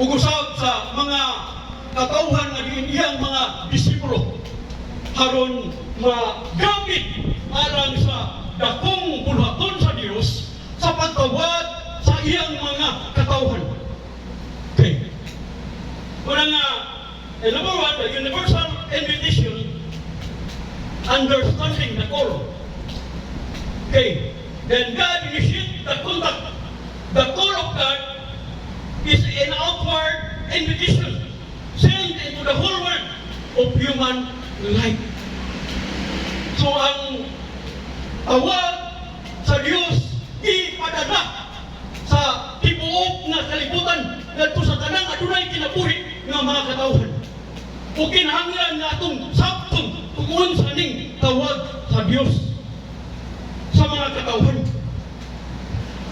ug usab sa mga katawhan nga iyang mga disipulo aron magamit alang sa dakong bulhaton sa Dios sa pagtawag sa iyang mga katawhan. Okay. Una nga, number one, the universal invitation, understanding the call. Okay. Then God initiates the conduct. The call of God is an outward invitation sent into the whole world of human life. So ang tawag sa Diyos ipadala sa tibuok na kalibutan ngadto sa tanang adunay kinabuhi nga mga katawhan. O kinahanglan nga atong sabton tungod sa ning tawag sa Diyos sa mga katawhan.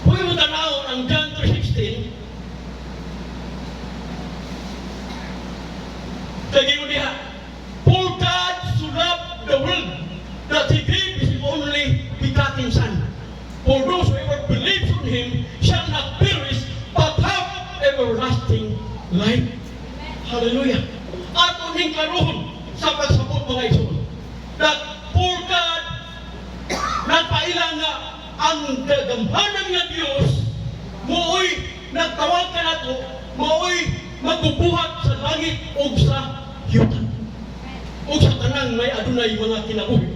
Kung mo tanaw ang John 3:16, lagi mo diha, for God so loved the world that He gave His only begotten Son. For those who ever believes on Him shall not perish but have everlasting life. Hallelujah. Ato ning karoon sa pagsabot mga igsoon that for God nagpailang nga ang gagamhanan nga Dios mooy nagtawag ka nato, mooy magbubuhat sa langit ug sa yuta ug sa tanang may adunay mga kinabuhi.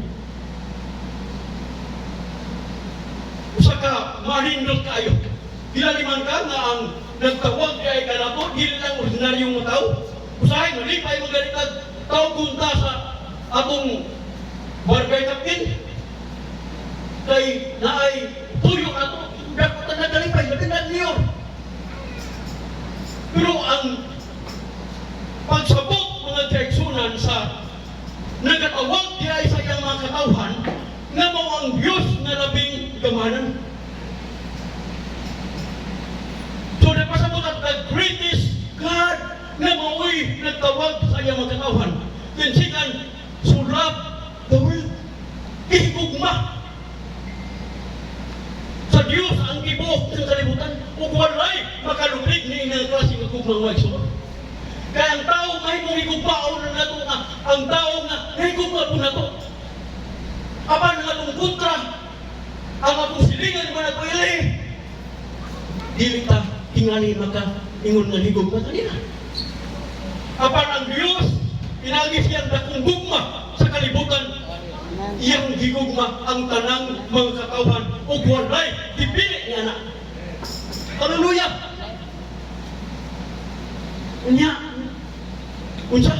Usa ka mahindot kayo. Hilaliman ka nga ang nagtawag kay kanato dili lang ordinaryong mga tao. Usahay malipay mo ganitag tao kunta sa atong barangay captain kay naay tuyo ato dapat na galipay labinan niyo. Pero ang pagsabot mga kaigsunan sa nagatawag diay sa iyang mga katawhan nga mao ang Diyos na labing gamanan. So napasabot at the greatest God na mao'y nagtawag sa iyang mga katawhan. Then second, so love the world. Ihigugma sa Diyos ang ibuok ng kalibutan ug walay makalupig ni ilang klase ng gugmang waigsoon. Kaya ang tao mahimong higugmaon na nato nga ang tao nga nahigugma po nato. Apan nga itong kontra ang akong silingan man nato ili dili ta tingali maka ingon nga higugma kanina. Apan ang Diyos pinagi siyang dakong gugma sa kalibutan, iyang higugma ang tanang mga katawhan ug walay dipili niya na. Hallelujah. Unya unsa?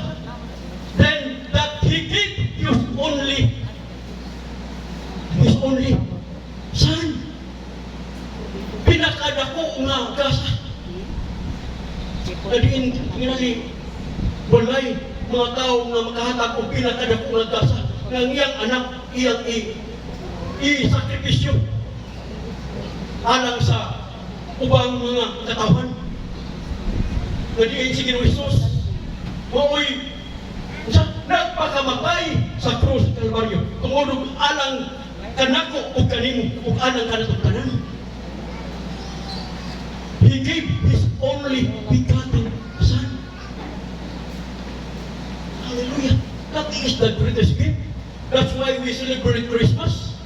Then that He gave His only Son. Pinakadako nga gasa. Nadiin ginali walay mga tao nga makahatag og pinakadako nga gasa ng iyang anak iyang i-sakripisyo alang sa ubang mga katawhan. Nadiin si Ginoong Hesus mao'y nagpakamatay sa krus Kalbaryo tungod alang kanako ug kanimo ug alang kanato tanan. He gave His only begotten Son. Hallelujah. That is the greatest gift. That's why we celebrate Christmas.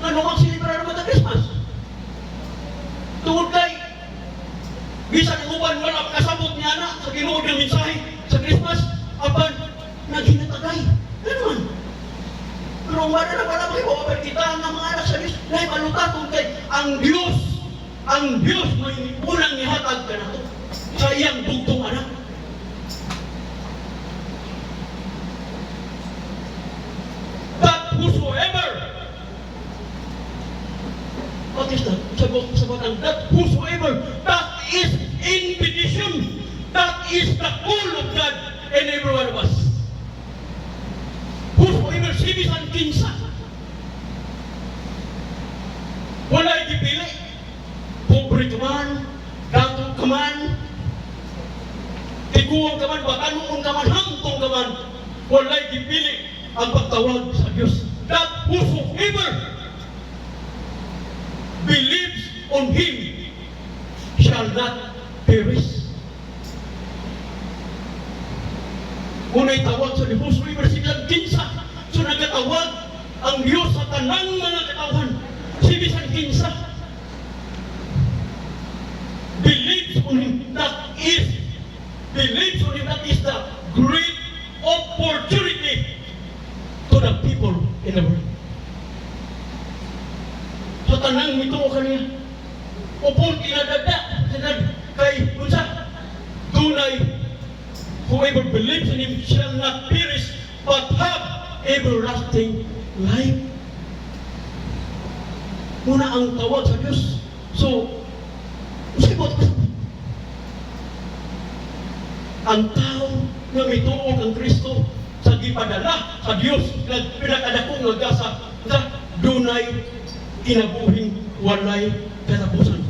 Ano ang celebrar naman ng Christmas? Tungod kay bisan ang uban wala kasabot niya na sa Ginoo ng mensahe sa Christmas apan naghinatagay. Ganun. Pero wala na wala makibawapan kita ang mga anak sa Diyos. Dahil malutatong kay ang Diyos may unang nihatag ka na to sa iyang bugtong anak. That whosoever, what is that? Sagot ang that whosoever, that is invitation. That is the call of God in every one of us. Whosoever sibisan kinsa. Wala'y gipili. Pobre ka man, dato ka man, tiguan ka man, batanuon ka man, hangtong ka man, wala'y gipili ang pagtawag sa Diyos. That whosoever believes on Him shall not perish. Unay tawag sa Diyos River silang kinsa. So nagatawag ang Diyos sa tanang mga katawan. Si bisan kinsa. Believes on Him, that is the great opportunity to the people in the world. So tanang mito kaniya. Upon kinadada kay unsa dunay whoever believes in Him shall not perish but have everlasting life. Muna ang tawag sa Diyos. So usibot ang tao nga mituog ang Kristo sa gipadala sa Dios nga pinakadakong nga gasa sa dunay kinabuhing walay katapusan.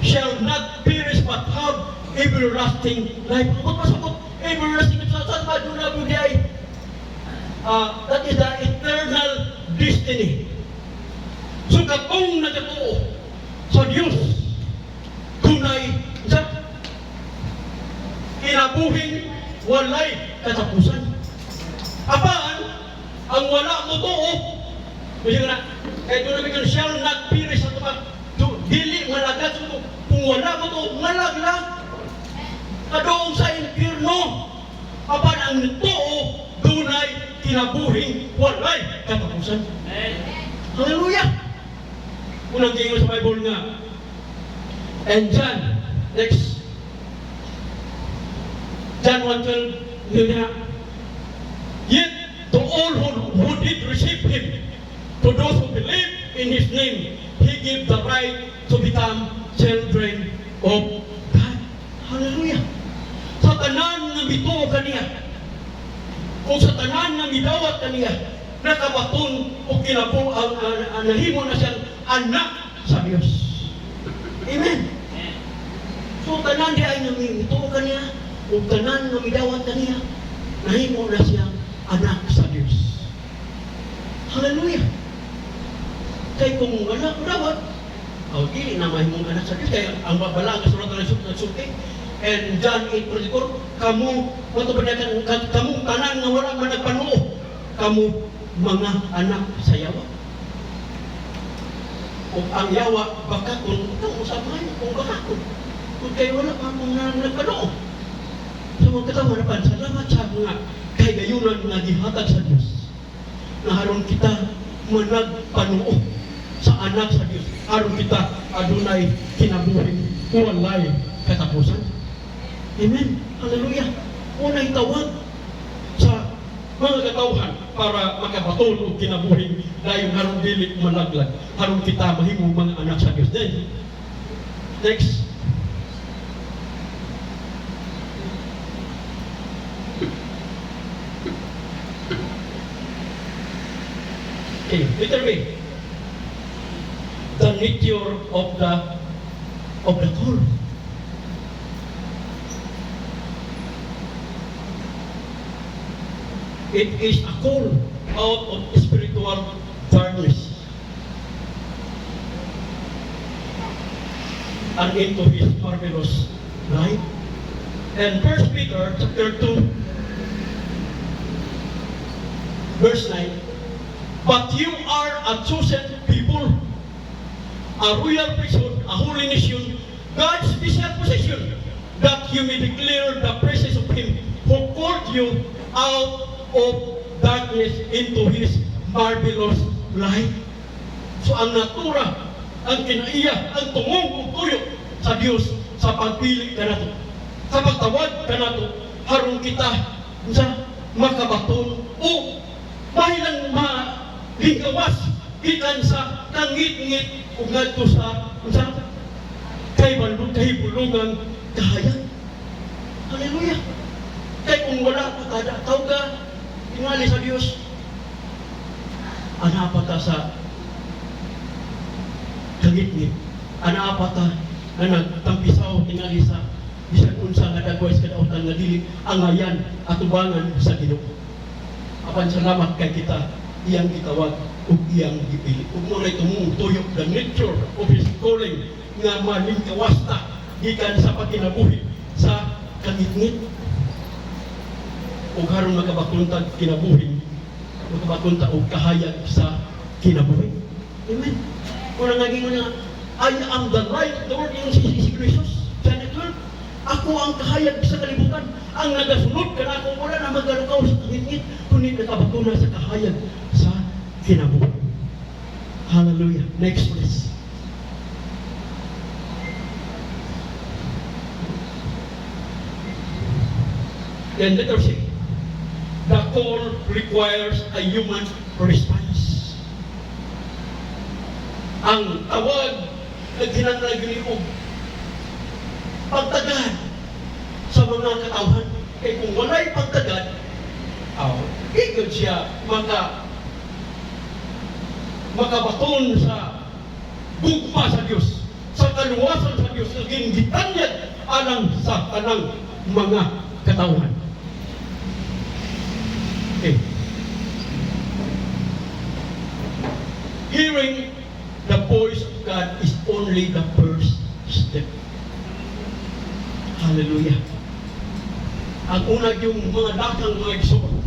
Shall not perish but have everlasting life. Ang pasabot everlasting sa ba dunay buday. That is the eternal destiny. So katong nagatuo sa Dios dunay sa kinabuhing walay katapusan. Apan ang wala mo tuo kasi na kay dunay kan shall not perish at ba dili malagat mo kung wala mo to malaglag kadong sa impierno. Apan ang tuo dunay kinabuhing walay katapusan. Hallelujah. Unang gingon sa Bible nga and John next John 1:12 niya, yet to all who did receive Him, to those who believe in His name, He gave the right to become children of God. Hallelujah. Sa tanan nga bituo kaniya, o sa tanan nga midawat kaniya, nakabaton o kinabuo ang nahimo na siyang anak sa Diyos. Amen. So tanan di ay nang bituo kaniya, ug tanan nga midawat kaniya nahimo na siyang anak sa Dios. Hallelujah. Kay kung wala dawat dili na mahimong anak sa Dios. Kaya ang babala nga surat na sulti and John 8:44 kamu matubanyakan kamu tanan nga wala man nagpanuo kamu mga anak sa yawa. Ug ang yawa baka kung usapan kung bakakon kung kay wala pa mong nagpanuo. So magkatawa na pan, salamat sa mga kahigayunan nga gihatag sa Diyos na haron kita managpanuo sa anak sa Diyos. Haron kita adunay kinabuhing walay katapusan. Amen. Hallelujah. Unay tawag sa mga katawhan para makabaton o kinabuhing dayon haron dili malaglag. Haron kita mahimong mga anak sa Diyos. Then, next. Okay, letter B. The nature of the call. It is a call out of spiritual darkness and into His marvelous light. And 1 Peter chapter 2 verse 9. But you are a chosen people, a royal priesthood, a holy nation, God's special possession, that you may declare the praises of Him who called you out of darkness into His marvelous light. So ang natura, ang kinaiya, ang tungong ug tuyo sa Dios sa pagpili kanato, sa pagtawag kanato, haron kita sa makabaton o mahilang lingkawas gikan sa kangit-ngit ug ngadto sa kahibulungan kahayan. Hallelujah. Kay kung wala ka kada tawag ka tingali sa Dios, ana pa ta sa kangit-ngit, ana pa ta na nagtampisaw tingali sa bisan unsa nga dagway sa kadautan nga dili angayan at tubangan sa Ginoo. Apan salamat kay kita iyang gitawag ug iyang gipili. Ug mo ray tumutuyok the nature of His calling nga malingkawasta gikan sa pagkinabuhi sa kangit-ngit. ug haron makabakuntag kinabuhi, makabakunta og kahayag sa kinabuhi. Amen. Kung nangaging nga, I am the light, Lord, yung si Jesus, John 12. Ako ang kahayag sa kalibutan. Ang nagasunod ka na ako, wala na magalukaw sa kangit, kundi nakabakuna sa kahayag sa kinabuhi. Hallelujah. Next please. Then letter C. The call requires a human response. Ang tawag na ginanagin o pagtagad sa mga katawhan. Kaya kung wala'y pagtagad, ikot siya makabaton sa gugma sa Diyos, sa kaluwasan sa Diyos, na ginggitanyag alang sa kanang mga katawhan. Okay. Hearing the voice of God is only the first step. Hallelujah. Ang una yung mga dakang mga igsoon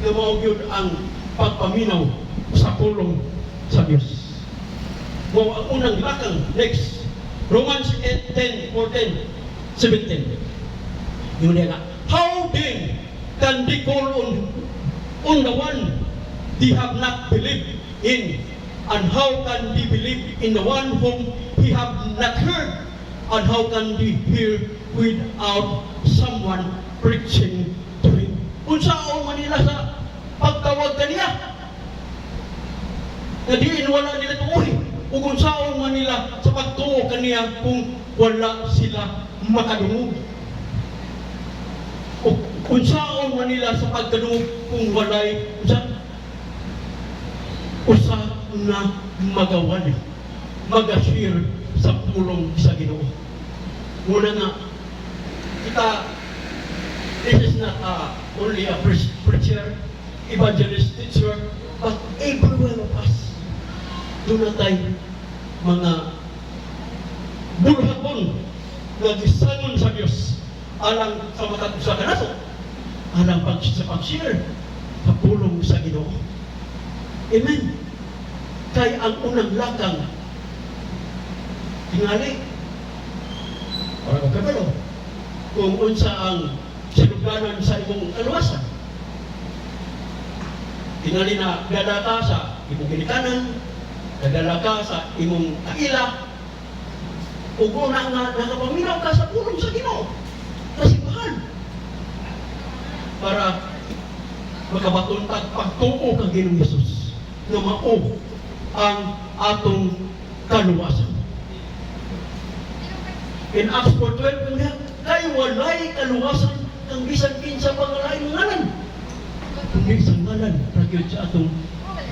na maugyod ang pagpaminaw sa pulong sa Diyos. Ang unang dakang, next, Romans 8:10, 17. Yung nila, how then can they call on the one they have not believed in? And how can they believe in the one whom he have not heard? And how can they hear without someone preaching to him? Kung saan manila sa pagtawag kaniya, na diin wala nila tuoy. O kung saan manila sa pagtuo kaniya kung wala sila makadungog. O kung saan manila sa pagkadungog kung walay usa na magawali, mag-share sa pulong sa Ginoo. Muna nga, this is not only a preacher, evangelist, teacher, but every one of us. Doon na tayo mga bulhapon na gisangon sa Diyos alang sa matag sa kanaso, alang sa pag-share sa pulong sa Ginoo. Amen. Kaya ang unang lakang tingali para magkabalo kung unsa ang sinuganan sa imong kaluwasan. Tingali na dala ka sa imong ginikanan, dala ka sa imong kaila, ug una nga nakapaminaw ka sa pulong sa Ginoo. Kasimbahan para makabatuntag pagtuo kang Ginoong Hesus na mao ang atong kaluwasan. In Acts 4:12, kay walay kaluwasan kang bisan kinsa pangalain ngalan, kundi sa ngalan ragyod sa atong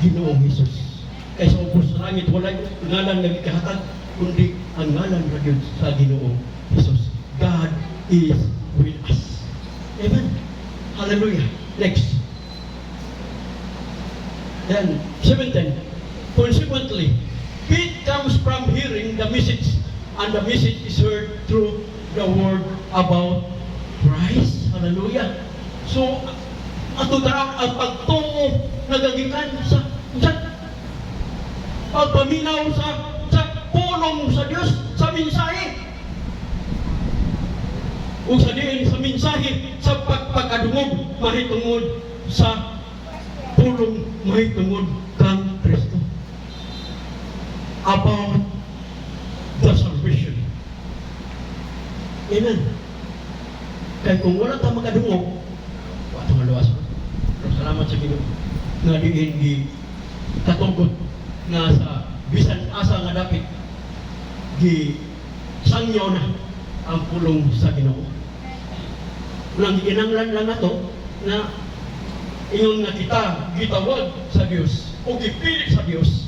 Ginoong Hesus. Kay sa ubos sa langit walay ngalan nga gikahatag kundi ang ngalan ragyod sa Ginoong Hesus. God is with us. Amen. Hallelujah. Next. Then 17. Consequently, faith comes from hearing the message, and the message is heard through the word about Christ. Hallelujah. So, ato darang ang pagtuo nagagikan sa pagpaminaw sa pulong sa Dios sa mensahe. Ug sa diin sa mensahe sa pagpakadungog mahitungod sa pulong mahitungod kang Kristo. About the salvation. Amen. Kaya kung wala ta makadungog, wato maluwas. Pero salamat sa Ginoo nga diin gi katugot nga sa bisan asa nga dapit gi sangyaw na ang pulong sa Ginoo. Unang ginanglan lang nato na ingon nga kita gitawag sa Dios o gipili sa Dios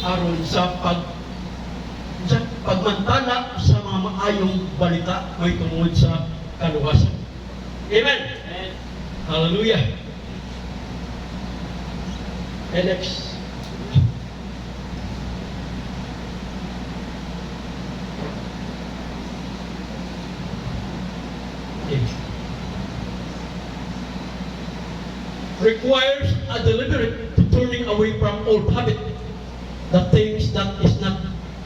aron sa pagmantala sa mga maayong balita may tungod sa kaluwasan. Amen. Amen. Hallelujah. And next. Okay. requires a deliberate turning away from old habit, the things that is not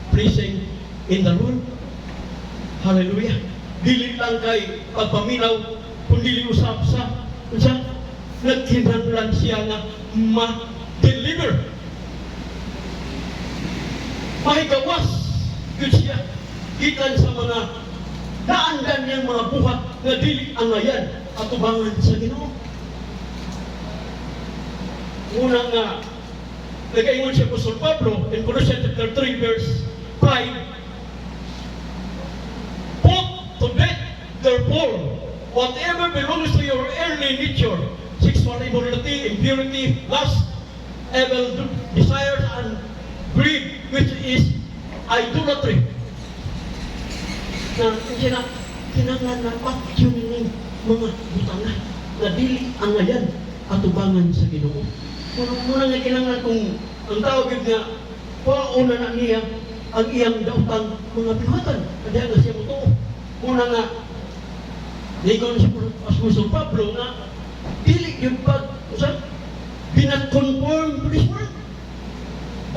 pleasing in the Lord. Hallelujah. Dili lang kay pagpaminaw, kundi usap sa nagkinahanglan siya nga ma-deliver. Mahigawas yun siya gikan sa mga naandan niyang mga buhat nga dili angayan atubangan sa Ginoo. Una nga nagaingon si Apostol Pablo in Colossians chapter 3 verse 5, put to death therefore whatever belongs to your earthly nature, sexual immorality, impurity, lust, evil desires, and greed, which is idolatry. Na kinahanglan na pakyunin mga butangan na dili angayan atubangan sa Ginoo. Muna nga kinahanglan kung ang tawag nga pauna na niya ang iyang daotang mga bihatan. Kaya nga siya mo. Muna nga ligon si Apostol Pablo na dili yung be not conformed to this world,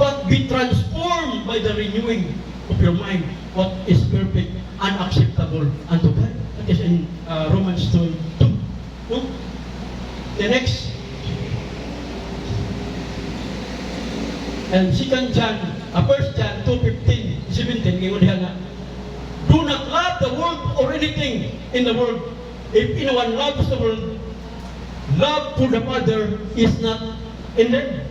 but be transformed by the renewing of your mind, what is perfect and acceptable unto God. That is in Romans 2. No? The next, and 2 John, 1 John 2:15, 17, ingon diha nga, do not love the world or anything in the world. If anyone loves the world, love for the Father is not in them.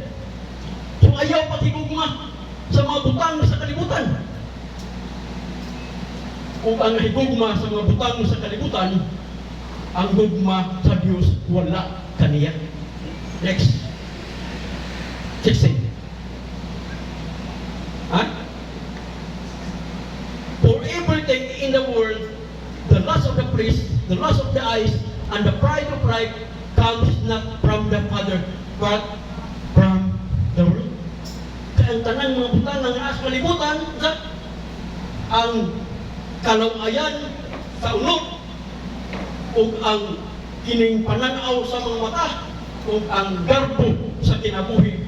So ayaw paghigugma sa mga butang sa kalibutan. Kung ang higugma sa mga butang sa kalibutan, ang gugma sa Diyos wala kaniya. Next. 16. For everything in the world, the lust of the flesh, the lust of the eyes, and the pride of life comes not from the Father, but from the world. Kaya ang tanang mga butang ng as kalibutan, ang kalungayan sa unod, o ang kining pananaw sa mga mata, o ang garbo sa kinabuhi,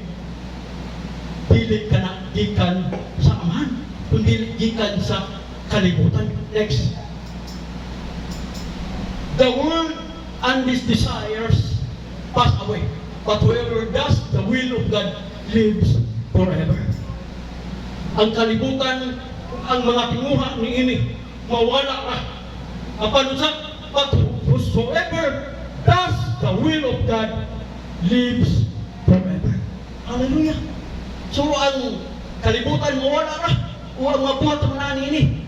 dili ka na gikan sa amahan, kundi gikan sa kalibutan. Next. The world and its desires pass away, but whoever does the will of God lives forever. Ang kalibutan, ang mga tinguha ni ini, mawala na. Apan sa, but whosoever does the will of God lives forever. Hallelujah. So ang kalibutan mawala na, o ang mabuhat na ini.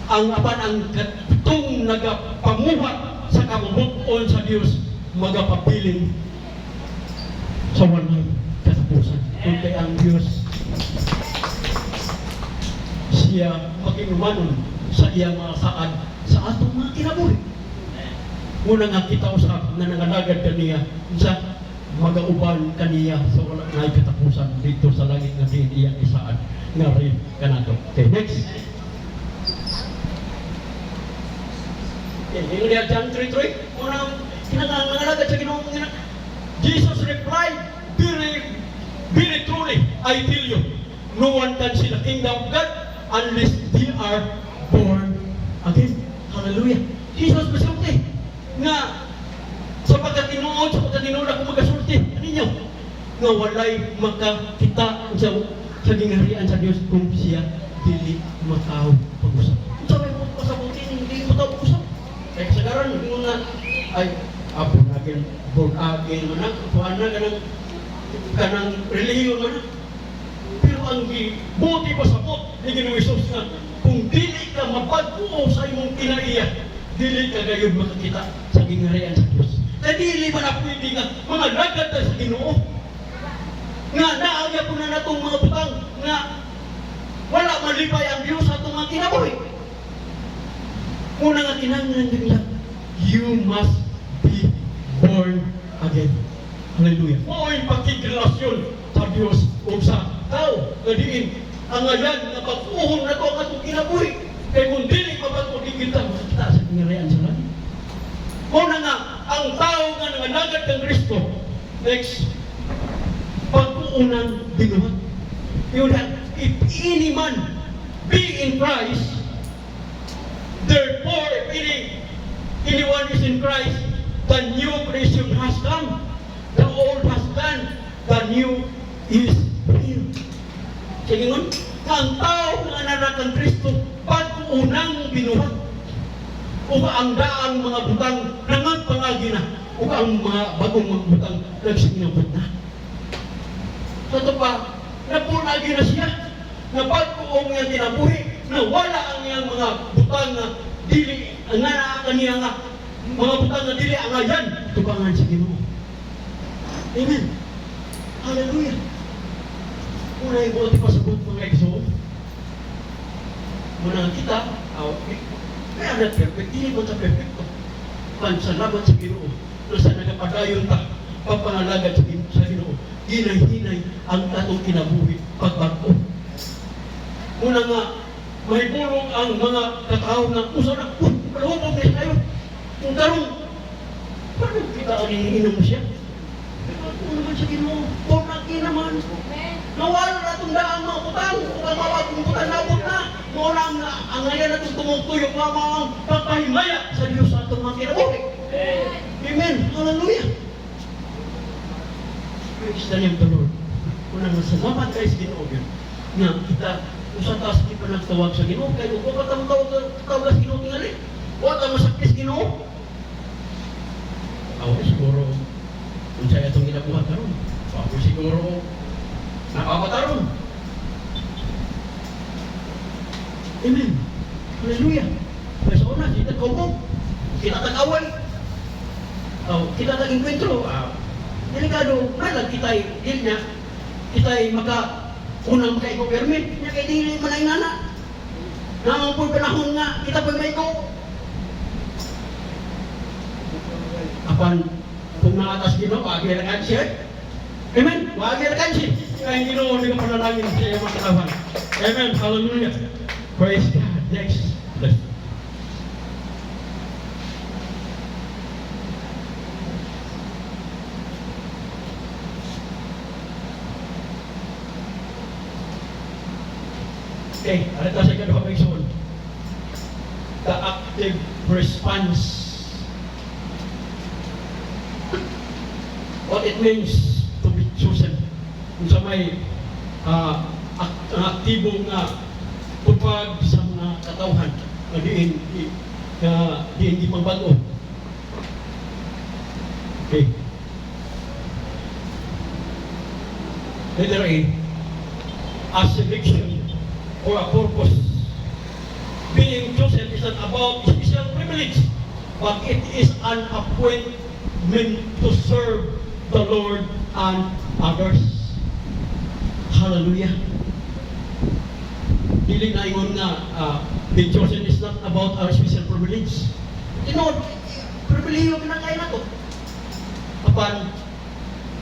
Ang apan ang katong nagapamuhat sa kamubuton sa Dios magapabiling sa walay katapusan. Kung kay ang Dios siya makinumanon sa iyang mga saad sa atong mga kinabuhi. Muna nga kita usap na nangalagad kaniya sa magauban kaniya sa wala na katapusan dito sa langit nga din iyang isaad nga rin kanato. Okay, next. Yung dia John 3:3, unang kinangalagad sa Ginoo Jesus replied, very truly, I tell you, no one can see the kingdom of God unless they are born again. Hallelujah. Jesus masulti nga sa pagkatinuod, sa pagkatinuod ako magasulti. Ano ninyo? Nga walay makakita sa gingharian sa Dios kung siya dili makaw pag-usap. Kung sa may pasabutin, hindi mo tao pag-usap. Kaya kasagaran, yung nga, ay, born again mo na, kuhaan na, kanang reliyon mo na. Pero ang buti pa sa pot, ni Ginoong Hesus na, kung dili ka mapagpuo sa imong kinaiya, dili ka gayon makakita sa gingharian sa Diyos. Kaya dili man na pwede nga, mga lagad na sa Ginoo. Nga, naagya po na natong mga butang, nga, wala malipay ang Diyos sa itong mga kinabuhi. Una nga kinahanglan nila, you must be born again. Hallelujah. Mo'y pakigrelasyon sa Diyos o sa tao. Kadiin, ang ayan na pag-uhon na ito ang atong kinabuhi. Kaya kung dili mapag-ukikita, makikita sa pingarian sa langit. Una nga, ang tao nga nanganagad ng Kristo, Next, pagkuunang binuhat. Yun yan, if any man be in Christ, therefore, if anyone is in Christ, the new creation has come, the old has gone, the new is here. Sige nun, ang tao nga narakang Kristo, pagkuunang binuhat, o ang daang mga butang nangagpangagi na, o ang mga bagong mga butang nagsinginabot na. Sa ito pa, napulagi na siya, na pagkuong niyang tinabuhi, na wala ang iyang mga butang na dili, nga naakan niya nga, mga butang na dili ang ayan, tubangan sa Ginoo. Amen. Hallelujah. Unay mo iti pasabot mga igsoon. Muna kita, may anak perfect, hindi mo ta perfecto. Salamat sa Ginoo. Nasa nagapadayon ta, papangalagad sa Ginoo. Hinay-hinay ang tatong kinabuhi pagbago. Muna nga, may bulong ang mga katao na usa na, palahubog na tayo. Kung karong, paano kita ang iniinom mo siya? Ano naman sa Ginoo? Pornaki naman. Nawala na itong daang mga butang. Kung mawagong butang nabot na. Muna ang ngayon na itong tumutuyok na mga pagpahimaya sa Diyos sa itong mga kinabuhi. Amen. Hallelujah. Praise the name of the Lord. Unang masalamat kayo sa Ginoo nga kita usa taas di pa nagtawag sa Ginoo kay ko pa tawag sa Ginoo tingali. Wa ta masakit sa Ginoo. Siguro unsay atong ginabuhat karon. Siguro napapataron. Amen. Hallelujah. Kaya sa una, kita kaubog. Kita tagaway. Kita nag-enkwentro. Delikado, malag kita'y dil niya. Kita'y unang maka-government. Niya kay dili man ay nana. Namang po panahon nga, kita po'y may go. Apan, kung nakatas Ginoo, wagi alakan siya. Amen. Wagi alakan siya. Kaya Ginoo, hindi ka panalangin sa iyo makatawan. Amen. Hallelujah. Praise God. Next. Okay, ano ito sa ikadupagson? The active response. What it means to be chosen. Kung sa may aktibong pagpag sa mga katawhan na di pagbago. Okay. Letter A, a selection or a purpose. Being chosen is not about special privilege, but it is an appointment to serve the Lord and others. Hallelujah. Dili na ingon nga being chosen is not about our special privilege. Tinod, pribilehiyo kinakaya na to. Apan,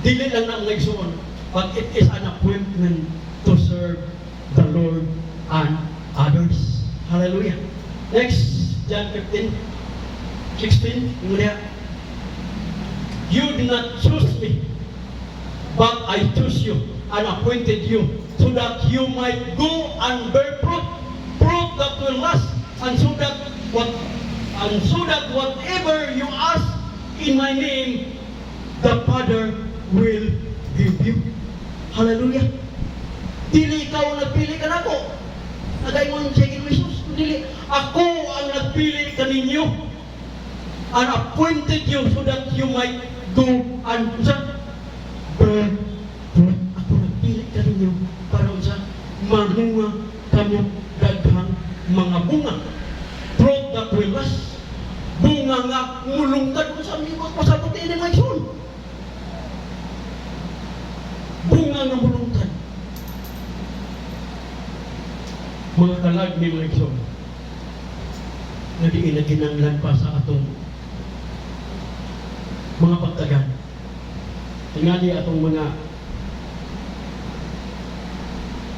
dili lang na ang nagsuon, but it is an appointment to serve the Lord and others. Hallelujah. Next, John 15:16. You did not choose me, but I chose you and appointed you so that you might go and bear fruit that will last, and so that whatever you ask in my name, the Father will give you. Hallelujah. Dili ikaw nagpili ka na ko. Nagayon sa Jesus. Dili ako ang nagpili kaninyo and appointed you so that you might go and bear fruit. Ako nagpili kaninyo para sa manunga kamo daghang mga bunga. Fruit that will last. Bunga nga mulungkad ko sa mga pasabot ini mga isun. Bunga nga mulungkad. Mga kalag ni mga igsoon na di inaginanglan pa sa atong mga pagtagan. Tingali atong mga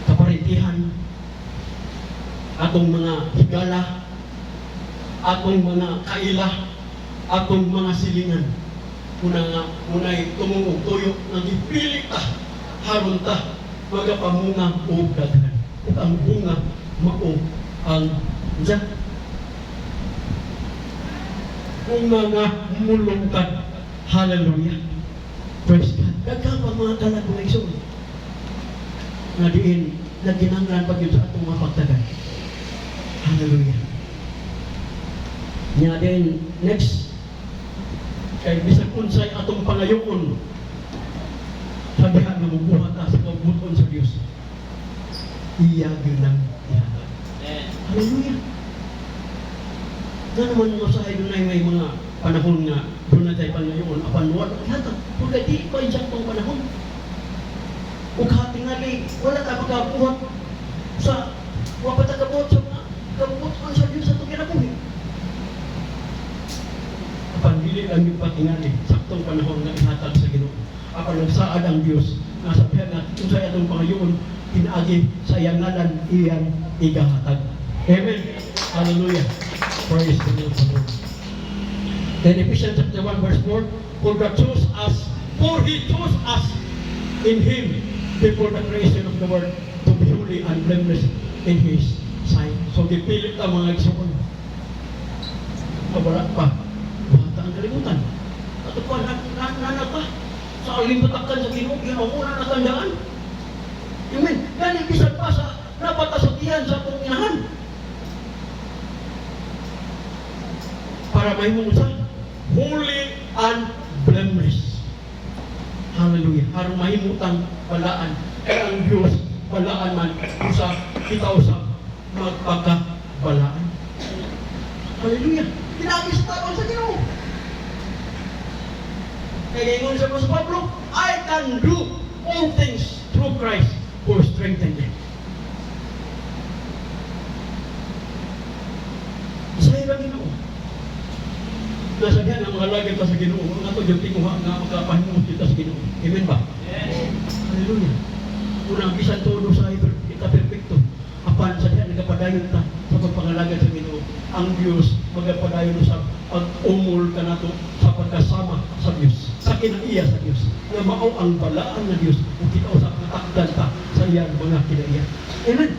kaparitihan, atong mga higala, atong mga kaila, atong mga silingan. una nga, unay tumungog tuyo, nga gipili ta, haron ta, magapamunga o daghan. Ug ang bunga, mao ang diyan. Bunga nga mulungkad. Hallelujah. Praise God. Daghang pa mga kalag mga igsoon. Nga diin, naginanglan pag yun sa atong mga pagtagan. Hallelujah. Nga din, next, kay bisag unsay atong pangayoon, sabihan na mabuhat ta sa kabuton sa Diyos. Iya ginang ihatag. Hallelujah. Na naman mo sa doon ay may mga panahon nga doon na tayo pangayoon, apan wala ihatag. Kaya di pa insaktong panahon. Ug hatingali, wala ka makabuhat sa wapatagabuhat sa mga kabuton sa Diyos sa itong kinabuhi. Apan dili lang yung patingali, saktong panahon na ihatag sa Ginoo. Apan nagsaad ang Diyos, nasabihan na kung sa itong pangayoon, pinaagi sa iyang ngalan, iyang igahatag. Amen. Hallelujah. Praise the name of the Lord. Then Ephesians chapter 1 verse 4, for He chose us in Him before the creation of the world to be holy and blameless in His sight. So gipilit ang mga igsoon. Kabala pa, bata ang kalimutan. At pa, nanata, sa alimbatakan sa Ginoo, Ginoo na natandaan. Amen. Yan yung bisan pa sa napatasatihan sa atong inahan. Para may sa holy and blameless. Hallelujah. Para mahimutang balaan. Kaya ang Diyos balaan man sa kita usap magpagkabalaan. Hallelujah. Pinagis taon sa Ginoo. Kaya ingon sa Pablo, I can do all things through Christ who strengthened me. Sa ilang Ginoo. Nasabihan ang mga lagi pa sa Ginoo. Ang ato yung tinguha nga magkapahingot kita sa Ginoo. Amen ba? Yes. Hallelujah. Unang bisan todo sa kita perfecto. Apan sa diyan nagapadayon ta sa pagpangalagad sa Ginoo. Ang Diyos magapadayon sa pag-umol ka nato sa pagkasama sa Diyos. Sa kinaiya sa Diyos. Na mao ang balaan na Diyos kung kita usap natakdan ta sa iyang mga kinaiya. Amen.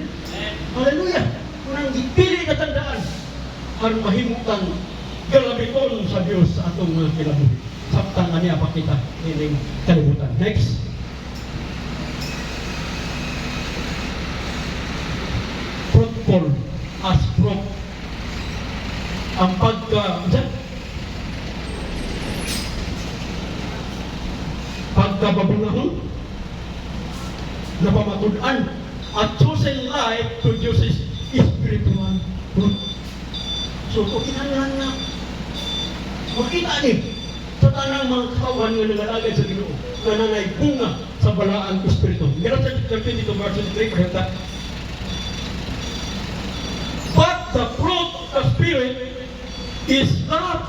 Hallelujah. Unang gipili na tandaan ang mahimutan galabiton sa Diyos sa atong mga kinabuhi. Samtang nga niya pakita ining kalibutan. Next. Fruitful as fruit. Ang pagkababungahon na pamatud-an at chosen life produces spiritual fruit. So, kung kinahanglan na makita ni sa tanang mga katawan nga nangalagay sa Ginoo na nanay bunga sa balaan espiritu. Meron sa chapter 22 verse 3, perhenta. But the fruit of the Spirit is love,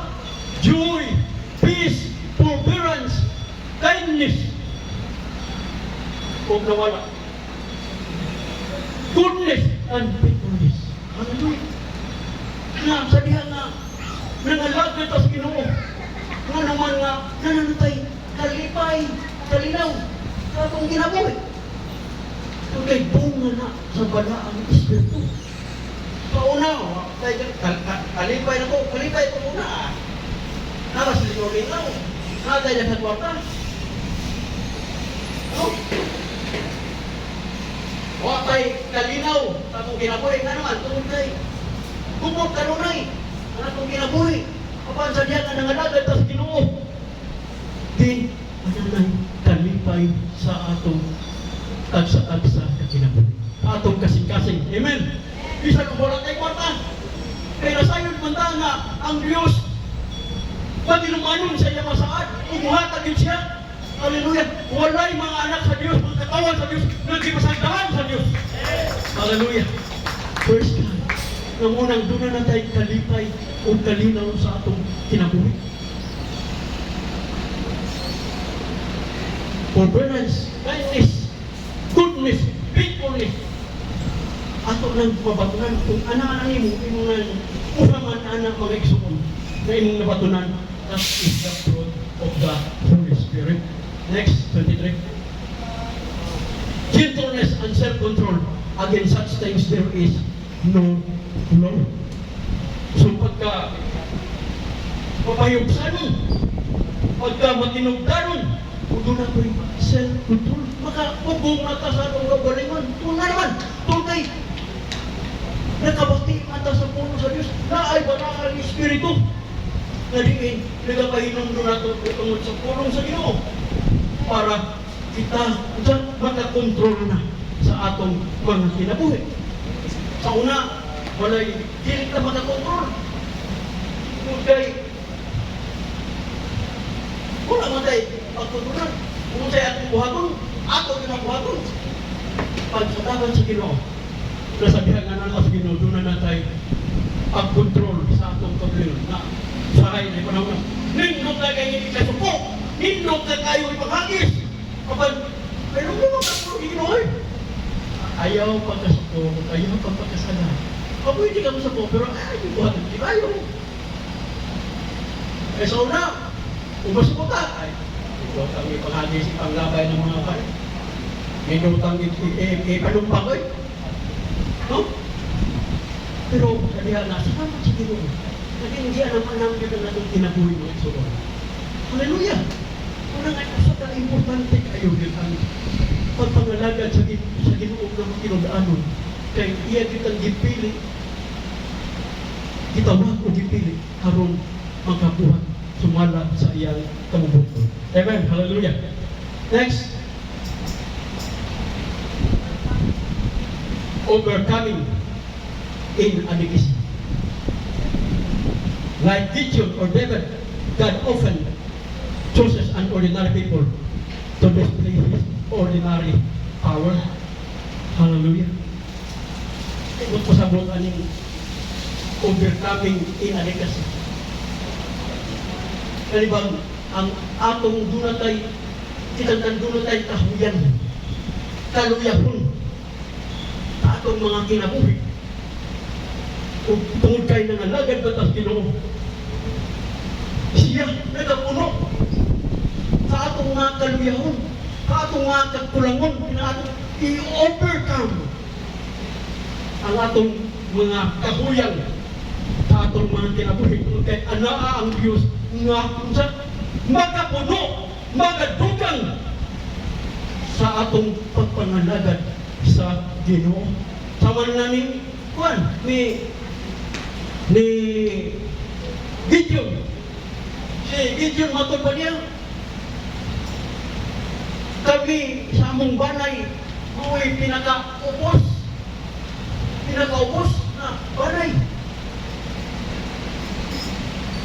joy, peace, forbearance, kindness. Huwag nawala. Goodness and faithfulness. Hallelujah. Nga, sa diha nga, nangalagay ta sa Ginoo. Nga naman nga, nananatay, kalipay, kalinaw, sa atong ginabuhi. Kaya bunga na sa balaang espiritu. Pauna, kalipay na ko, kalipay ko muna. Nakas linaw, natay na sa kwarta. Watay kalinaw, sa atong ginabuhi, nga naman, tungkol tayo. Kumot kanunay, ang atong ginabuhi. Kapan sa diyan nga nangalagay ta sa Ginoo. Din, ananay kalipay sa atong tagsa-tagsa na kinabuhi. Atong kasing-kasing. Amen. Bisa kung wala tayo kwarta. Kaya nasayod man ta nga ang Diyos patinumanon sa iya masaad. Umuhatag yun siya. Hallelujah. Walay mga anak sa Diyos, mga katawan sa Diyos, nagkipasagdahan sa Diyos. Hallelujah. Praise God. Nang unang doon na tayo kalipay o kalinaw sa atong kinabuhi. Forbearance, kindness, goodness, faithfulness. Ato nang mabatunan kung anak-anak mo, imong usaman anak mga igsuon na imong nabatunan, that is the fruit of the Holy Spirit. Next, 23. Gentleness and self-control. Against such things there is no law. So pagka papayugsanon, pagka matinugdanon, kung na ko'y self-control, makapugong mata sa atong kabalingon. Kung na naman, tunay, nakabati mata sa puno sa Diyos, na ay banal ng Espiritu, na diin, nagapahinom doon natin tungod sa pulong sa Ginoo, para kita makakontrol na sa atong mga kinabuhi. Sa una, walay dili ka makakontrol. Kung kay wala man tayo pagkontrolan. Kung sa'yo atong buhaton, ako ginabuhaton. Pag sa taban sa Ginoo, nasabihan nga na sa Ginoo, doon na tayo pag-control sa atong kabliyon na sahay na ipanahon. Nindot na kayo ikasuko, nindot na kayo ipangagis. Kapag, pero mo magkakuro Ginoo eh. Ayaw pagkasuko, ayaw pagkasala. O pwede ka mo sa po, pero ay, buhaton, di kayo. Eh sa una, umasuko ka, ay, ito ang ipangagis, ipanglabay ng mga kayo. Minutang ipalumpang ko eh. No? Pero sabihan na, salamat sa Ginoo. Naging diyan ang manamit na itong tinabuhi mo ito. Hallelujah! Una nga ito sa importante kayo ang pagpangalagad sa Ginoo ng kinodaanon. Kaya iya kitang gipili, kitawag o gipili, harong magkabuhat, sumala sa iyang kamubuto. Amen! Hallelujah! Next, overcoming inadequacy. Like Gideon or David, God often chooses unordinary people to display His ordinary power. Hallelujah. Ikot po sa buong aning overcoming inadequacy. Kalibang, ang atong dunatay, kitang dunatay kahuyan, kaluyahon, atong mga kinabuhi. Kung tungod kayo ng alagad batas Ginoo, siya nagapuno sa atong mga kaluyahon, sa atong mga kakulangon, i-overcome ang atong mga kahuyang sa atong mga kinabuhi. Tungod kay anaa ang Diyos nga magapuno, magadugang sa atong pagpangalagad sa Ginoo. Sama namin kuan ni Gideon. Si Gideon matod pa niya, kami sa among banay mo'y pinaka-ubos na banay.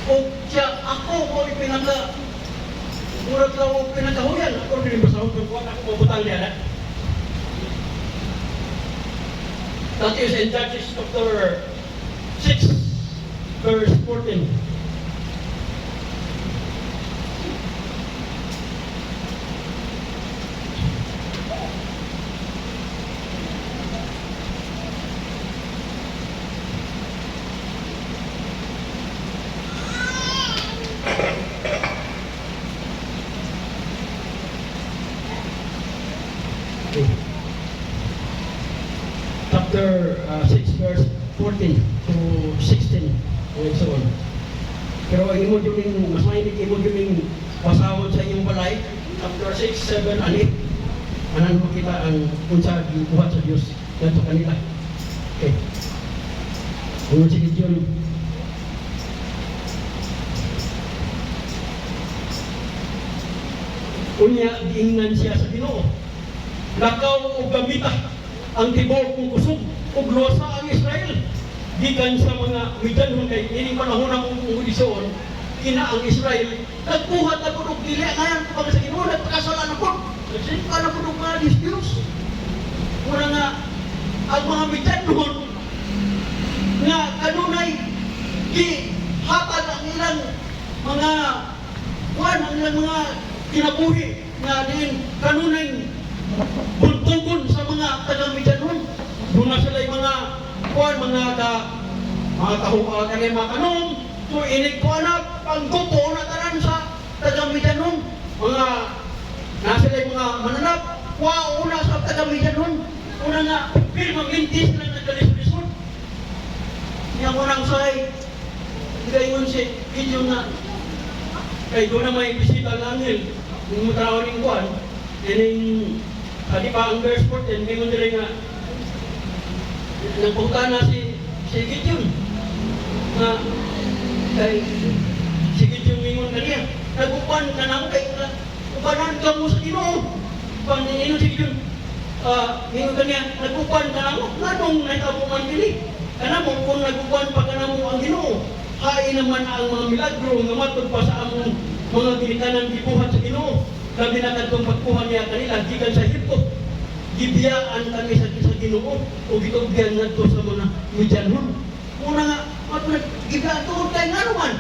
O siya, ako mo'y murag lang o pinakahuyan. Ako rin ba sa hukong kuwan, ako mabutang niya na. That is in Judges chapter 6, verse 14. Chapter 6, verse 14 to 16, and so on. Pero ang imo yung mas mainit imo yung pasahod sa iyong balay, chapter 6, 7, and 8. Anan mo kita ang unsa gibuhat sa Dios dito kanila. Okay. Kung si Gideon, unya giingnan siya sa Ginoo. Lakaw o gamita ang tibok kong kusog o glosa ang Israel. Gikan sa mga Midian kay ining panahon ng kondisyon, ina ang Israel, nagbuhat na po ng dili ngayon kapag sa Ginoo, nagpakasalan na po. Nagsimpa na po ng mga disputes. Muna nga, ang mga Midian doon, nga kanunay, gihatag ang ilang mga ang ilang mga kinabuhi, nga din kanunay buntugon sa mga taga-Midian doon. Doon na sila yung mga mga kahuwa kanay mga kanong, so inig ko anak, panggupo na tanan sa taga-Midanon, mga nasa lang mga mananap, una sa taga-Midanon, una nga, firma mintis lang nagkalisod-lisod. Niya mo nang say, gayon si Gideon na, kay doon na may bisita ng angel, yung mutawa ng kuwan, yung kadi pa ang verse 14, may nila nga, nagpunta na si Gideon, na, kay, si Gideon mingon kaniya, nagupan ka na kay, upanan ka mo sa Ginoo, paningin si Gideon, mingon kaniya, nagupan ka na mo, nganong naitabuman kini, kana mo kung nagupan pa ka na mo ang Ginoo, hain naman ang mga milagro nga matod pa sa among mga ginikanan gibuhat sa Ginoo, labi na kadtong pagkuha niya kanila gikan sa Ehipto, gibiyaan kami sa Ginoo o gitugyan ngadto sa mga Midianhon. Una nga matod gibiyaan tungod kay nganuman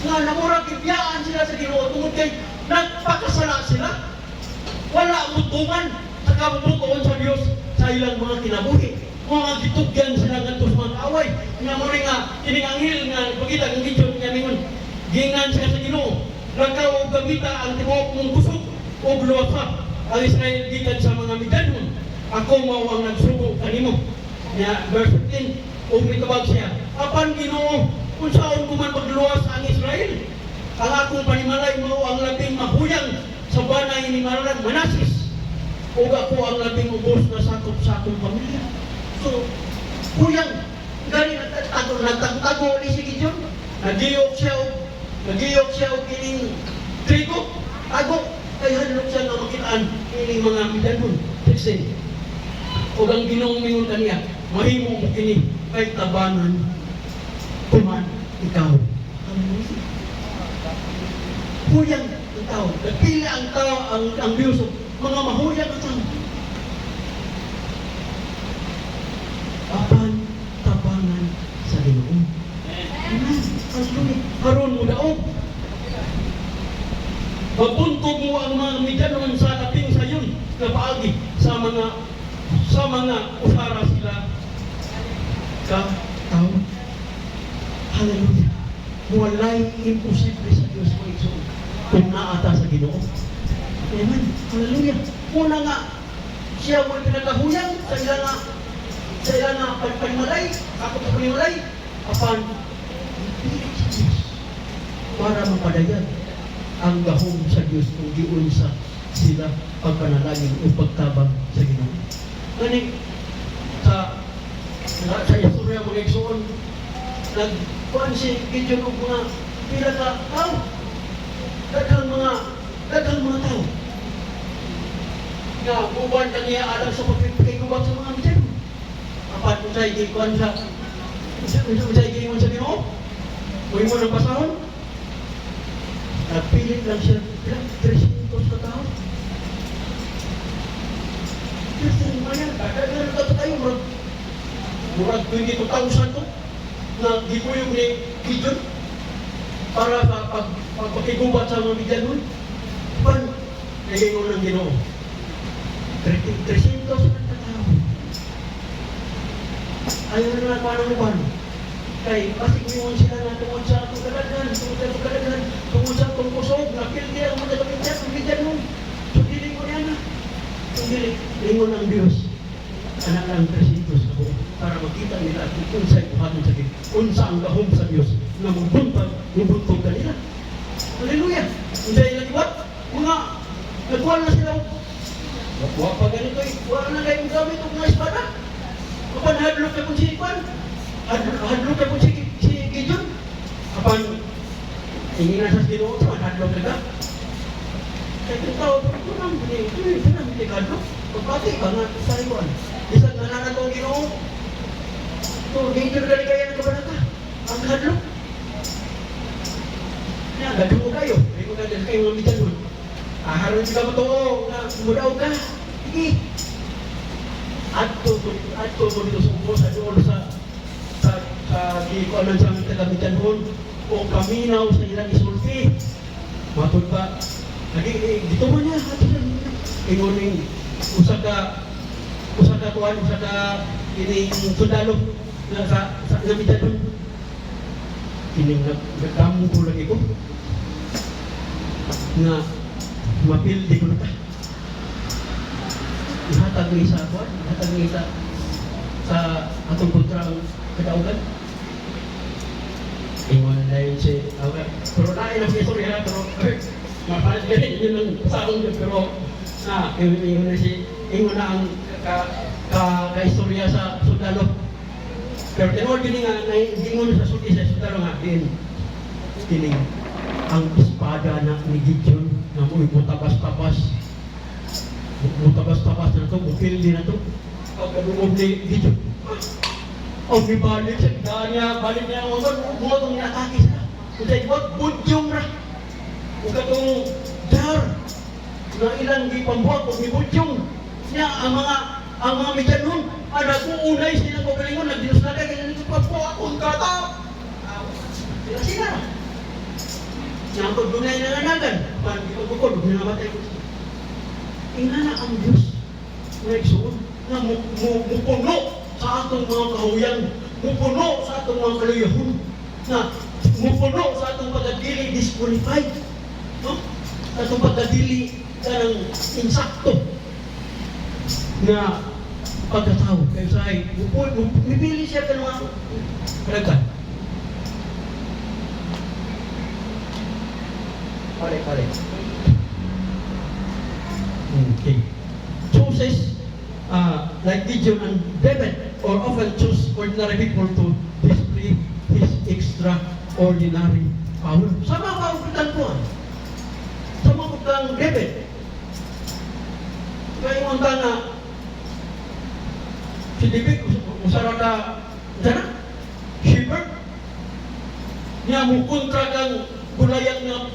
nga namura gibiyaan sila sa Ginoo tungod kay nagpakasala sila, wala mutungan sa kabubuton sa Dios sa ilang mga kinabuhi, mga gitugyan sila ngadto sa mga away nga mo nga kining anghel nga pagita ng Gideon nga mingon gingan siya sa Ginoo, lakaw og gamita ang tibuok mong busog og luwasa ang Israel gikan sa mga Midianhon, ako mao ang nagsugo kanimo. Nya verse 15, og mitubag siya, apan Ginoo, unsaon ko man pagluwas ang Israel? Ang akong panimalay mao ang labing mahuyang sa banay ni Manasis, ug ako ang labing ubos na sakop sa akong pamilya. So, huyang gani nagtago ni si Gideon, nagiyok siya og kining trigo, tago kay hadlok siya nga makitaan kining mga Midianhon. 16. Ug ang Ginoong mingon kaniya, mahimo mo kini kay tabanan tuman ikaw. Huyang ang tao, nagpili ang tao ang Diyos, mga mahuyang ang tao. Apan tabangan sa Ginoo. Karon mo daog. Mabuntog mo ang mga Midianhon sa dating sayon na paagi sa mga usara sila ka tao. Hallelujah. Walay imposible sa Diyos mo ito kung naata sa Ginoo. Amen. Hallelujah. Muna nga siya mo pinagahuyang sa ila nga pagpanimalay, ako pagpanimalay, apan para mapadayag ang gahom sa Diyos kung giunsa sila pagpanalangin o pagtabang sa Ginoo. Gani sa istorya mga igsoon, nagkuhan si Gideon og mga pila ka tao, daghang mga tao nga uban kaniya alam sa pagkikubag sa mga Midianhon. Apat unsay gikuan sa unsay giingon sa Ginoo, huwag mo ng pasahon. Nagpilit lang siya 300 na tao. Kasi naman kadaghan ka tayo murag 22,000 to na gikuyog ni Gideon para sa pagpakigubat sa mga Midianhon. Pan nagingon ng Ginoo 300 na tao. Ayaw na paano kay basig mingon sila na tungod sa atong kadaghan, tungod sa atong kusog, napildi ang mga Midianhon. So dili ko niya na. So dili, lingon ng Diyos. Anak ng 300 ako para makita nila at unsay buhaton sa Ginoo. Unsa ang gahom sa Diyos na mubuntog kanila. Hallelujah! Unsay nagiwat? Mga nagkuhan na sila. Wa pa ganito eh. Wala na kayong gamit o mga espada. Kapan hadlok na kung sinikwan. Hadlok na kung si Gideon. Kapan tingin na sa Ginoo sa hadlok na ka. Kaya kung tao, ito lang, hindi hadlok. Pagpati ba nga sa ikuan. Isang nanan ko ang Ginoo. Ito, Gideon ka kaya ng kabanata. Ang hadlok. Kaya, gadong kayo. Hindi ko kadal kayo mga Midianhon. Haron ka mo to, mudaw ka. Sige. Adto mo dito sumpo sa doon sa gikuanan sa aming taga-Midianhon o paminaw sa ilang isulti. Matod pa. Dito mo niya. Inguning usa ka ining sundalo na sa Midianhon. Kining nagdamo ko lagi ko. nga mapildi ko na ta. Ihatag ni sa kuwan, ihatag ni sa atong kontrang kadaugan. Ingon na yun si Awet. Pero nain ang istorya, pero mapalit ganun yun ang pasakong yun. Pero ingon na si, ingon na ang ka-istorya sa sundalo. Pero tinawag yun nga, ingon sa sundalo nga, kining ang espada na ni Gideon na mo mutabas-tabas na ito, bukildi na ito. Pagkadungog ni Gideon, ang ibalik sa daan niya, balik niya ang mga itong niatake sila. Kung sa'yo, budyong ra. Kung katong jar na ilang ipambuhat, kung may budyong niya, ang mga medyanon, nag-uunay silang pagalingon, nagdinuslaga, ganyan ito, pagpuha, kung kata. Sila. Nangkod dunay na nanagan, parang di pagkukod, huwag na namatay ko siya. Ingana ang Diyos na igsoon na mupuno sa atong mga kahuyan, mupuno sa atong mga kaluyahon, na mupuno sa atong pagkadili disqualified, no? Sa atong pagkadili ng insakto na pagkatao. Kaya sa ay, mipili siya ka mga kalagan. Pare. Okay. Chooses like Gideon and David or often choose ordinary people to display his extraordinary power. Sama ka ang kutan. Sama ko kang David. Kaya yung na si David usara ka dyan shepherd niya mo kontra kang gulayan na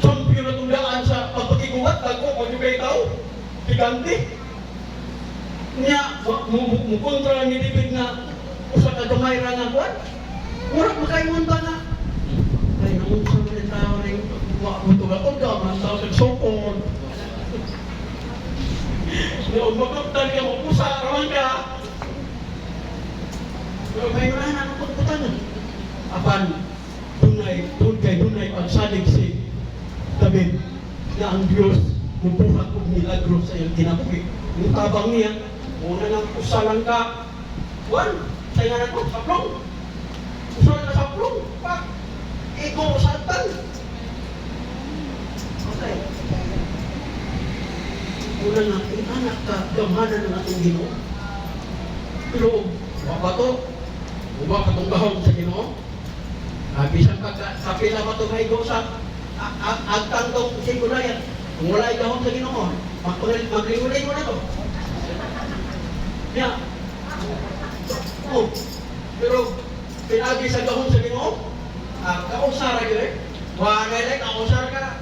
champion na tundaan sa pagpagigubat, ako, pag-ibay tao, higante. Niya, mukontra lang ni David na usa ka gamay ra nga kuwan. Murag makaimunta na. Ay, namunta mo ni tao na yung matulakod ka, mantaw sa sokon. Yung magkaktan ka, mapusa, raman ka. Pero may marahan ang pagputan. Apan, dunay pagsalig si David na ang Diyos mubuhat og milagro sa iyang kinabuhi. Yung tabang niya, una nang usalan ka, Juan, sa nga na ito, saplong. Usalan na saplong, pa, ego, satan. Okay. Una nga, anak ka, gamanan ng ating Ginoo. Pero, ba to? Uba ka itong gahong sa Ginoo? Bisan kapila ba ito nga ego sa agtantong si Gulayan, kung wala ikahon sa Ginoo, magliwalay mo na to. Yeah. Oh, pero pinagi sa gahon sa Ginoo, kausara yun eh. Wanay kausara ka,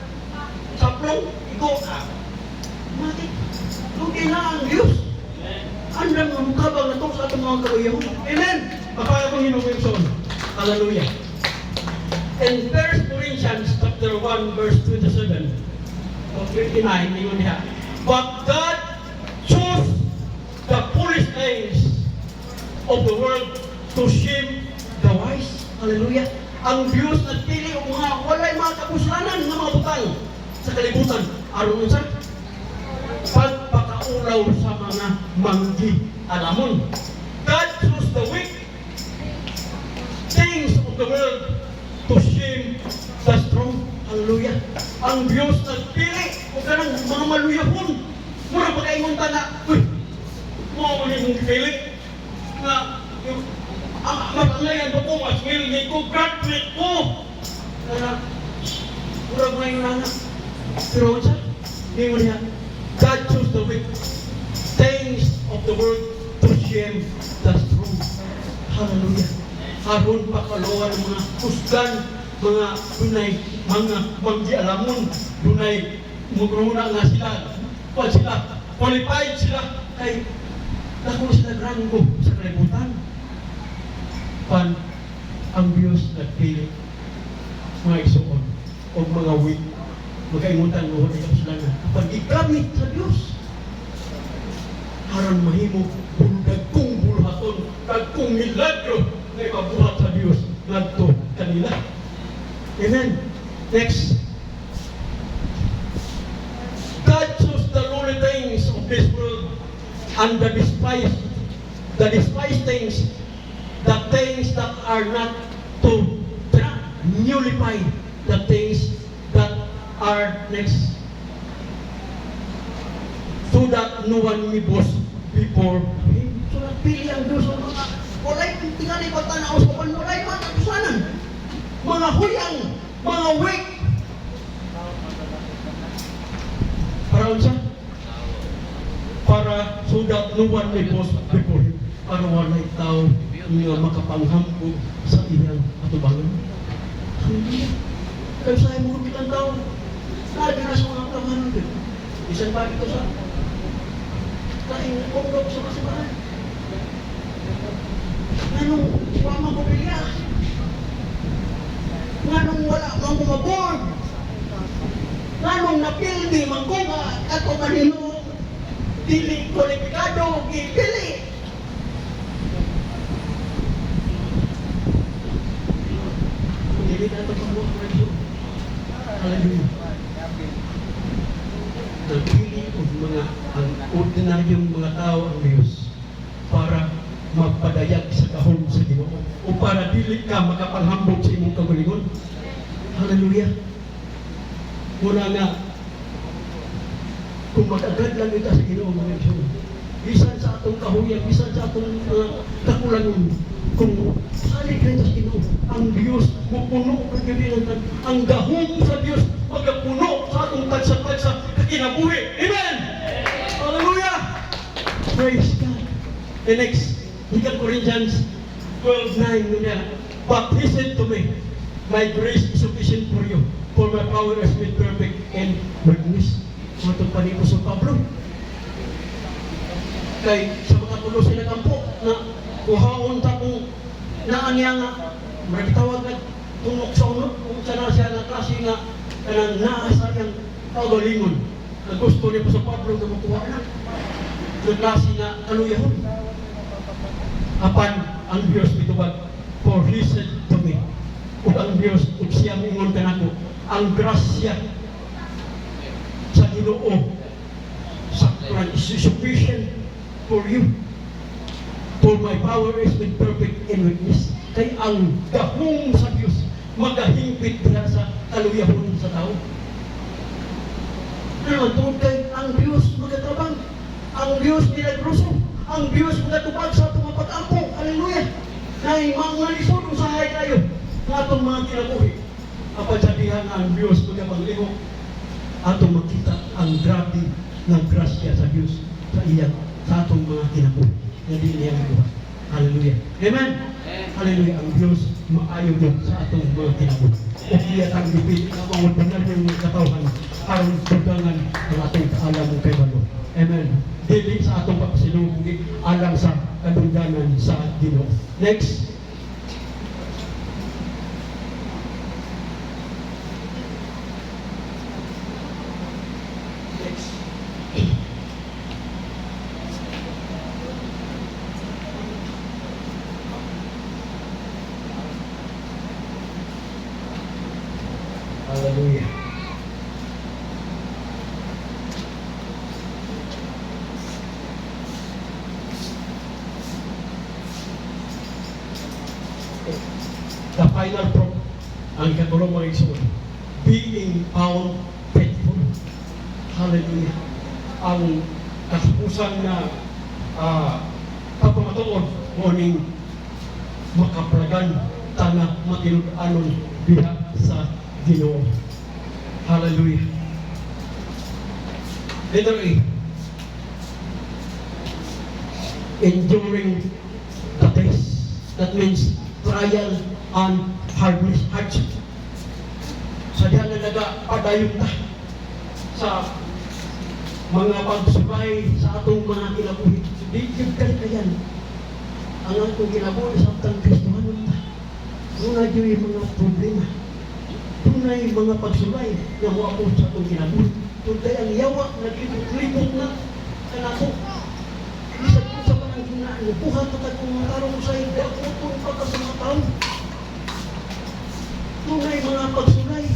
saplong, ikaw, mati, lugi na ang Diyos. Andang ang kabang na to sa atong mga kaluyahon. Amen! Papaya kong hinumilson. Hallelujah. In 1 Corinthians chapter 1 verse 27 or 59, yun niya. But God chose the foolish things of the world to shame the wise. Hallelujah. Ang Diyos nagpili o mga walay mga kapuslanan na mga butang sa kalibutan. Aron sa pagpakaulaw sa mga manggi alamon. God chose the weak things of the world to shame the strong. Hallelujah. Ang Diyos nagpili o kanang mga maluyahon. Mura pagkaingon ta na, uy, mo mong pili na ang matanglayan ko mas willing ko, graduate ko. Mura ngayon na. Pero sa, hindi mo niya, God chose the weak things of the world to shame the strong. Hallelujah. Haron pakalawan ng mga kusgan, mga dunay, mga manggialamon, dunay mugruna nga sila, qualified sila, kay dako sila ranggo sa kalibutan. Pan, ang Diyos nagpili, mga isuon, o mga weak, magkaimutan mo, wala sila na, kapag igamit sa Diyos, haron mahimo, dagkong buluhaton, dagkong milagro, na ipabuhat sa Diyos ngadto kanila. Amen. Next. and the despised things, the things that are not to nullify the things that are next, so that no one may boast before him. So nagpili ang Diyos ng mga walay tingali pagtanaw sa panulay mga kapusanan, mga huyang, mga weak. Para unsa? Para so that no one may boast before him. Para walay tao nga makapanghambog sa iyang atubangan. Kaya sa'yo mo kitang tao, lagi na sa mga kamahan din. Isang bagay ito sa kain kongdok sa kasimbahan. Nganong wama ko bilya? Nganong wala mang kumabord? Nganong napildi mang kuma ato manilo dili kwalipikado gipili? Dili na ito pang mga presyo. Hallelujah. Nagpili o mga ang ordinaryong mga tao ang Diyos para magpadayag sa kahon sa Ginoo o para dili ka makapanghambog sa imong kagalingon. Hallelujah. Muna nga, kung mag-agad lang ito sa Ginoo mga Diyos, bisan sa atong kahuyan, bisan sa atong kakulangon, kung salig rin sa Ginoo, ang Diyos mapuno kagalingan, ang gahong sa Diyos magapuno sa atong tagsa-tagsa kakinabuhi. Amen! Hallelujah! Praise God. The next, 2 Corinthians 12:9, but he said to me, my grace is sufficient for you, for my power is made perfect in weakness. Matong panito sa Pablo. Kay sa mga tulo sila kampo na kuhaon ta kung naanya nga magtawag na tunok sa unod kung sana siya na klase nga kanang naasa niyang kagalingon na gusto niya pa sa Pablo na makuha na klase nga kaluyahon. Apan ang Diyos mitubag, for he said to me, ug ang Diyos ug siya mingon kanako, ang grasya sa Ginoo sakran is sufficient for you, for my power is made perfect in weakness. Kay ang gahong sa Diyos magahimpit diha sa kaluyahon sa tao. Naman tungod kay ang Diyos magatabang, ang Diyos milagroso, ang Diyos magatubag sa atong pag-ampo. Hallelujah! Dahil mga lisod usahay tayo sa atong mga kinabuhi. Kapasabihan ang Diyos magapanglihok, atong makita ang grabe ng grasya sa Diyos sa iyan, sa atong mga kinabuhi. Hindi niya magawa. Hallelujah! Amen! Hallelujah! Ang Diyos maayo din sa atong mga kinabuhi. O kaya ang dipili na maundanan yung katawan aron tugangan ang atong kaalam kay Balo. Amen. Dili sa atong pagsinugi alang sa kadungganan sa Ginoo. Next. Next. Hallelujah. The final proof, ang katulong mga igsoon, being found faithful. Hallelujah. Ang kasupusan na pagpamatuod morning makaplagan tana matinud-anon diha sa Ginoo. Hallelujah. Letter A. Enduring the test. That means trial and hardship. Sa diyan na nagapadayon ta sa mga pagsubay sa atong mga kinabuhi. Di kayan ang atong kinabuhi sa atong Kristohanon ta. Muna diyo mga problema. Tunay mga pagsubay na muapos sa atong kinabuhi. Tunay ang yawa nagkipot-lipot na kanako. Isa po sa mga ginaan, buhat na kung matarong sa ida, utong pagka sa mga taon. Tunay mga pagsulay,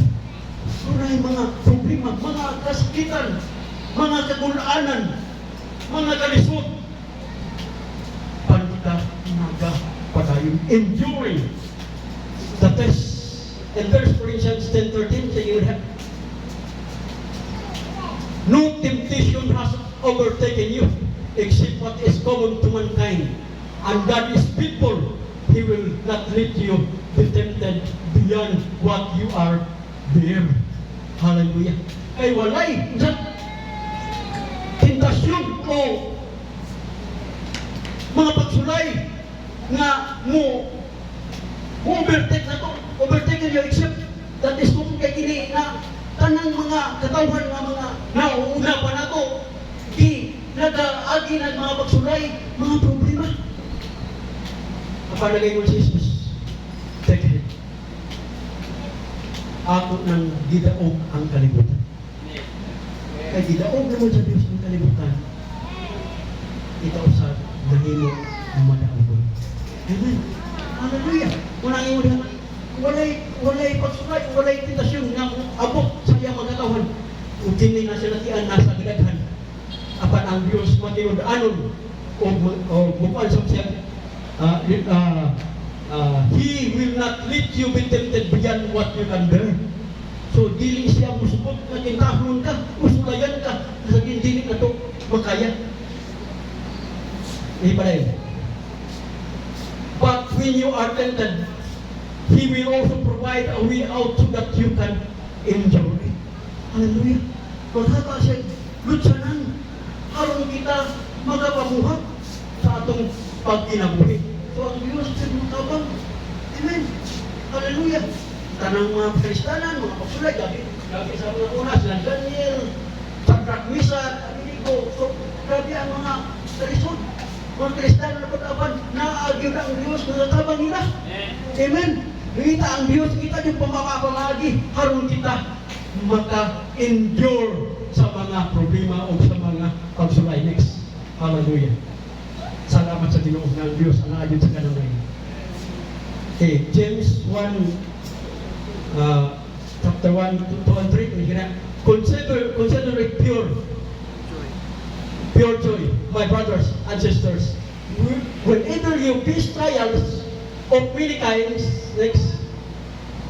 tunay mga problema, mga kasakitan, mga kagulaanan, mga kalisod, enduring the test. And 1 Corinthians 10:13 say you have no temptation has overtaken you except what is common to mankind. And God is faithful. He will not let you be tempted beyond what you are there. Hallelujah. Kay walay sa tentasyon o mga pagsulay nga mo overtake na to, overtake niyo except that is kung kay kini na tanang mga katawhan nga mga nauuna pa na to di nag-agi ng mga pagsulay, mga problema. Apa nagay mo si Jesus? Take it. Ako nang gidaog ang kalibutan. Kaya gidaog naman sa Diyos ang kalibutan. Ito sa nahimo madaogon. Amen. Hallelujah. Unang imo diha walay pagsulay, walay tentasyon nga abot sa iyang magkatawhan. Kung kini na sila tian nasa gidaghan. Apan ang Diyos matinud-anon o mukuan sa siya He will not let you be tempted beyond what you can bear. So, dili siya musubot na kintahon ka, musulayan ka, sabihin dili na to makaya. Hindi pa rin. But when you are tempted, He will also provide a way out so that you can endure it. Hallelujah. Magkata siya, lutsanan, aron kita magapamuhat sa atong pagkinabuhi. So, ang Diyos sa mga kabang. Amen. Hallelujah. Tanang mga Kristanan, mga pagsulay, gabi sa mga una, sila Daniel, Shadrach, Meshach, Abednego. So, grabe ang mga talisod. Mga Kristanan na pag-aban, naagyo na ang Diyos na natabang nila. Amen. Kita ang Diyos, kita yung pamapapamagi, haron kita maka-endure sa mga problema o sa mga pagsulay. Next. Hallelujah. Salamat sa Ginoo ng Diyos ang ayon sa kanunay. Okay, James 1 chapter 1 to 3 consider it pure joy, my brothers and sisters, whenever you face trials of many kinds. Next.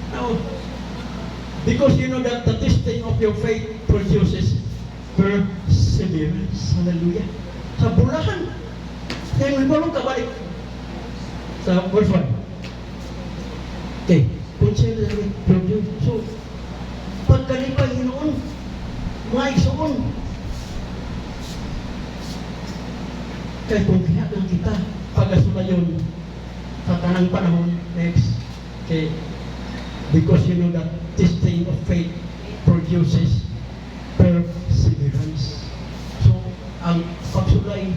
Now, because you know that the testing of your faith produces perseverance. Hallelujah. Sa bulahan, kaya may balong kabalik sa verse 1. Okay, consider it pure joy. So, pagkalipay noon, maigsoon. Kaya kung kaya lang kita, pag-asulayon sa tanang panahon, next. Okay, because you know that testing of faith produces perseverance. So, ang pagsulay,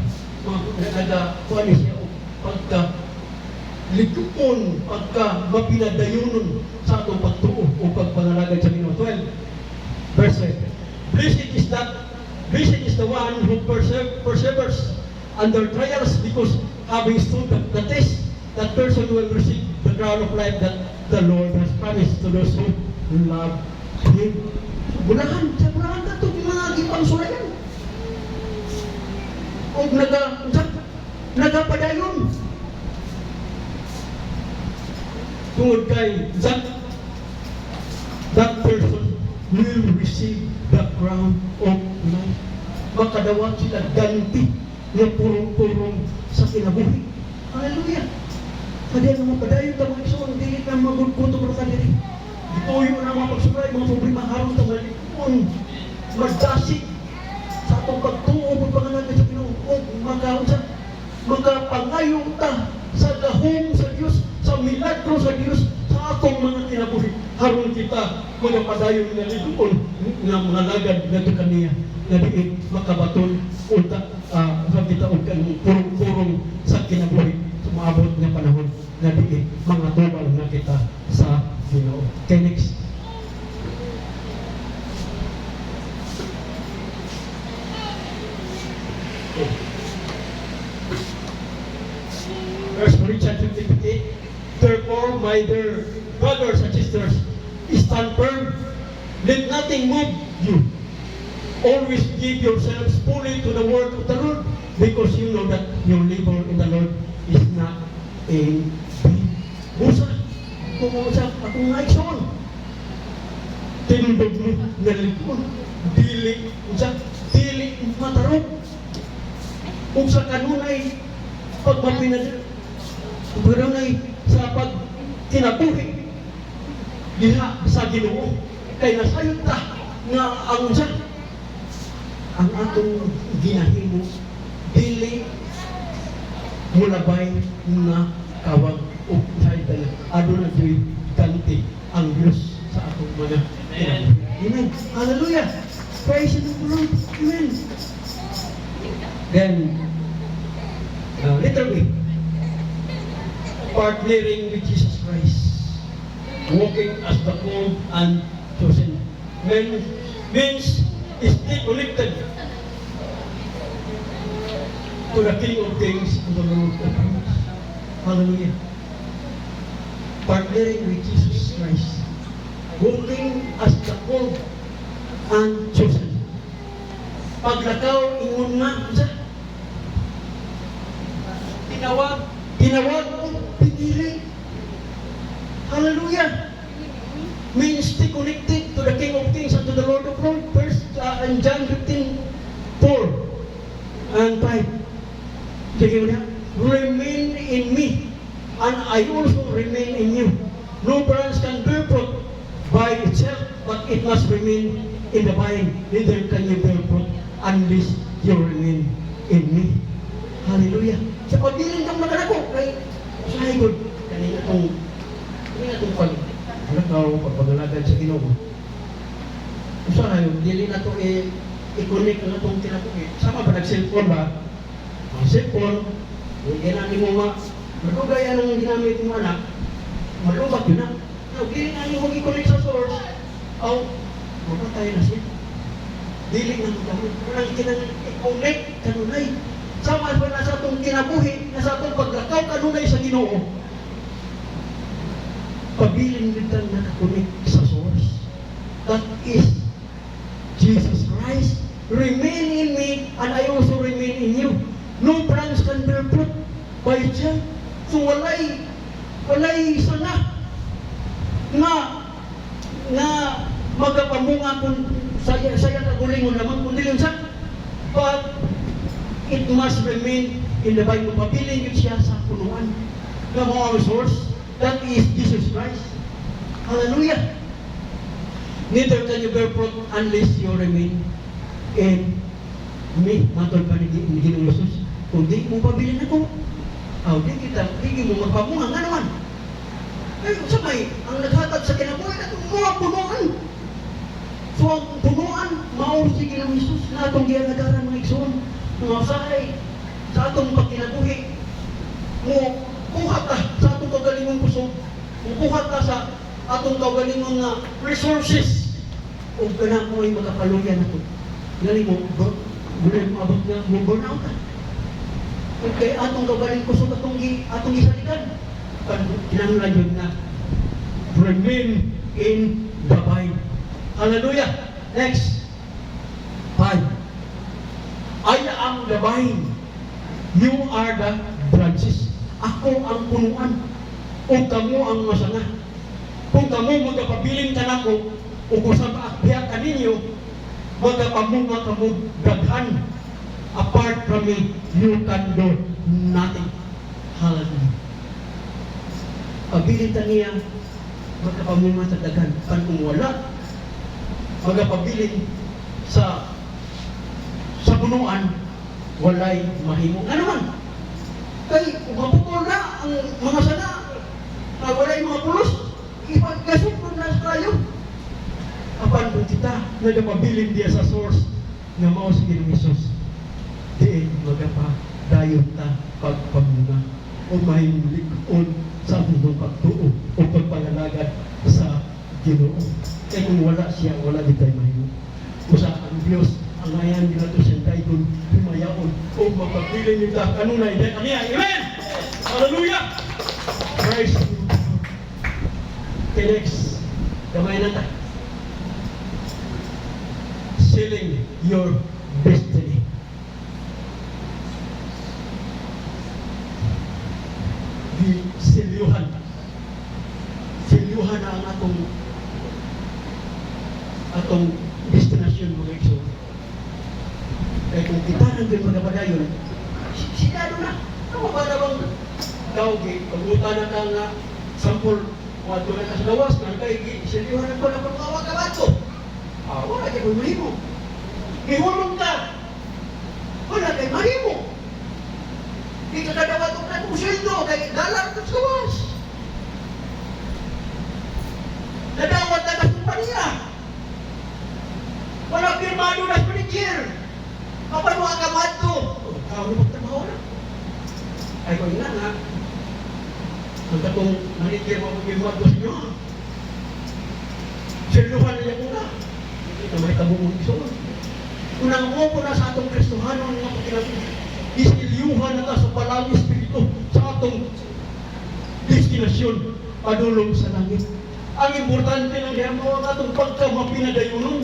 nagakuha siya o pagka-likuon, pagka-mapinadayonon sa atong pagtuo o pagpangalagad sa Ginoo. 12, verse 8. Blessed is the one who perseveres under trials, because having stood the test, that person will receive the crown of life that the Lord has promised to those who love Him. Bulahan na ito, mga gipang sulayan. O nagapadayon. Tungod kay that person will receive the crown of life. Makadawat sila ganti na purong-purong sa kinabuhi. Hallelujah. Kaya naman padayon ta mga igsoon, dili na magugkuto pero kaniri. Ituyo na mga pagsulay, mga problema haron ta malikon, magdasig sa atong pagtuo ug pagpangalan sa Ginoo ug magapangayong ta sa gahom sa Dios, sa milagro sa Dios sa atong mga kinabuhi. Haron kita magapadayon nga ligon nga mga lagad ngadto kaniya nga diin makabaton unta sa kita og purong-purong sa kinabuhi. Maabot nga panahon na diin mga tubal na kita sa Ginoo. Okay, next. Okay. Verse 58. Therefore, my dear brothers and sisters, stand firm. Let nothing move you. Always give yourselves fully to the work of the Lord, because you know that your labor in the Lord is not in vain. busa, kung sa akong naigsoon. Tindog mo nga likod, dili, dili matarong. Kung sa kanunay, pagmapinadil, kanunay sa pagkinabuhi, diha sa Ginoo, kay nasayod ta nga ang ang atong ginahimo, dili mulabay nga kawag o sayo aduna do'y ganti ang Diyos sa atong mga kinabuhi. Amen. Hallelujah. Praise the Lord. Amen. Then, letter B, partnering with Jesus Christ, walking as the called and chosen. Means stay connected to the King of Kings and the Lord of Lords. Hallelujah. Partnering with Jesus Christ, walking as the called and chosen. Paglakaw, ingon nga, tinawag o pinili. Hallelujah. Means stay connected to the King of Kings and to the Lord of Lords. First, in John 15:4 and 5. Sige mo na, remain in me, and I also remain in you. No branch can bear fruit by itself, but it must remain in the vine. Neither can you bear fruit unless you remain in me. Hallelujah. Sa pagbiling kang nakanako, kay usahay ko, kanina itong pag nakaw, pagpagalagan sa Ginoo. Usahay, dili na ito i-connect na itong tinakuki. Sama ba nag-cellphone ba? Ang cellphone, hindi na mo magugaya ng ginamit ng anak, malubak yun na. Dili na mo i-connect sa source, mamatay na siya. Dili na mo gamit. Walang i-connect kanunay. Sama ba na sa itong kinabuhi, na sa itong paglakaw kanunay sa Ginoo. Pabiling bitang nakakunik sa source. That is Jesus Christ. Remain in me, and I also remain in you. No branch can bear fruit by itself. So walay sana nga magapamunga kung saya kagulingon naman kung dili sa, but it must remain in the Bible. Pabiling yun siya sa punuan ng mga source. That is Jesus Christ. Hallelujah. Neither can you bear fruit unless you remain in me. Matol pa ni Ginoong Jesus. Kung di mo pabilin ako, di mo magpamunga nga naman. Ay, sabay, ang naghatag sa kinabuhi na itong mga punuan. So, ang punuan, maong si Ginoong Jesus na itong giyanagaran mga igsoon, mga usahay, sa atong pagkinabuhi. Mo, kuha ka sa atong kaugalingong kusog. Kuha ka sa atong kaugalingong resources. O ganang mo ay makapaluyan ako. Gali mo, abot nga, mo burnout ka. Kaya atong kaugaling kusog atong isalikan. Kinanglan yun na remain in the vine. Hallelujah. Next. 5. I am the vine. You are the branches. Ako ang punuan. O kamo ang masanga. Kung kamo magapabilin ka nako, o kung sa paakbiya ka ninyo, magapamunga kamo daghan. Apart from me, you can do nothing. Hallelujah. Pabilin ta niya, magapamunga sa daghan. Kung wala, magapabilin sa punuan, walay mahimo. Ano naman? Kay mapupol na ang mga sana, na walay mga pulos, ipagkasip ko na tayo. Apan kung kita, nagapabilin diya sa source, nga mao si Ginoong Jesus, diin magapadayon ta pagpamunga o mahimulikon sa mundong pagtuo o pagpangalagad sa Ginoo. Kaya kung wala siya, wala di tayo mahimo. Usa ang Diyos, ang ayan nila to siyang daikon, himayaon, o mapagpilin nito kanunay. Dahil kaniya, amen! Hallelujah! Praise the Lord. Okay, next. Kamay na tayo. Sealing your destiny. Di silyuhan Silyohan na ang atong destinasyon mga igsoon. Kaya kung kita nang magapadayon, sigado na. Ano ba na bang tawag pagbuta na ka nga sampol wato na ka sa gawas, na kay silyohan ko na pagkawag-kawag ko. Wala kayo mahimo. Ihulong ka. Wala kayo mahimo. Di ka kadawat ko na kung sweldo, kay dalang ka sa gawas. Nadawat na sa kumpanya. Wala pirmado na sa manager. Kapag mga kamad ko, kawin magtrabaho na. Ay ko nga nga, ang katong manager magpapirmad ko sa inyo. Siluhan niya ko na. Hindi na may tabong isoon. Unang mo po na sa atong Kristohanon nga pagkinabi, isilyuhan na ta sa palang Espiritu sa atong destinasyon padulong sa langit. Ang importante lang diyan mo ang atong pagkamapinadayunon.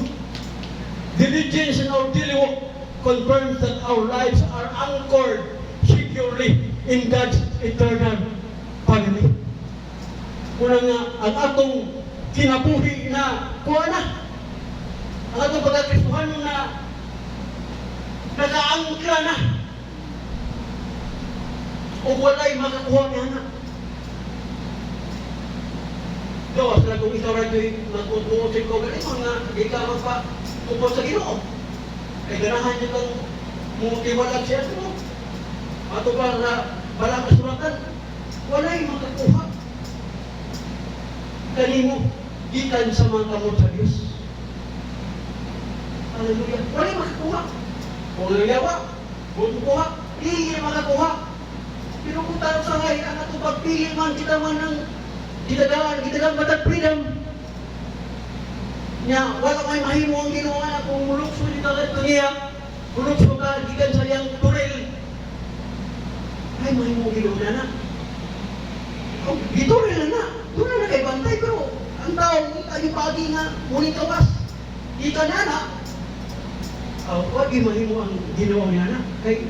Diligence in our daily walk confirms that our lives are anchored securely in God's eternal family. Una nga, ang atong kinabuhi na kuha na. Ang atong pagkakristuhan na nakaangkla na. O walay makakuha niya na. Daw, sila kung ikaw rin mag-utusin ko ganito nga, hindi ka magpa-tupos sa Ginoo. Kaya ganahan niyo kang mutiwalag siya ito. Ato ba na balang kasulatan, walay makakuha. Kanimo, gikan sa mga kamot sa Diyos. Hallelujah. Walay makakuha. Kung nalayawa, kung kuha, hindi makakuha. Pero kung tayo sa ngayon, ang ato pagpili man, kita man ng gitagaan matag freedom. Nya, wala may mahimo ang ginawa kung mulukso dito ito niya. Mulukso ka, gikan sa iyang turel. Ay, mahimo ang ginawa na. Oh, giturel na. Doon na kay bantay, pero ang tao, ay pagi nga, muling kawas. Ika na na. Wag mahimo ang ginawa niya na. Kay,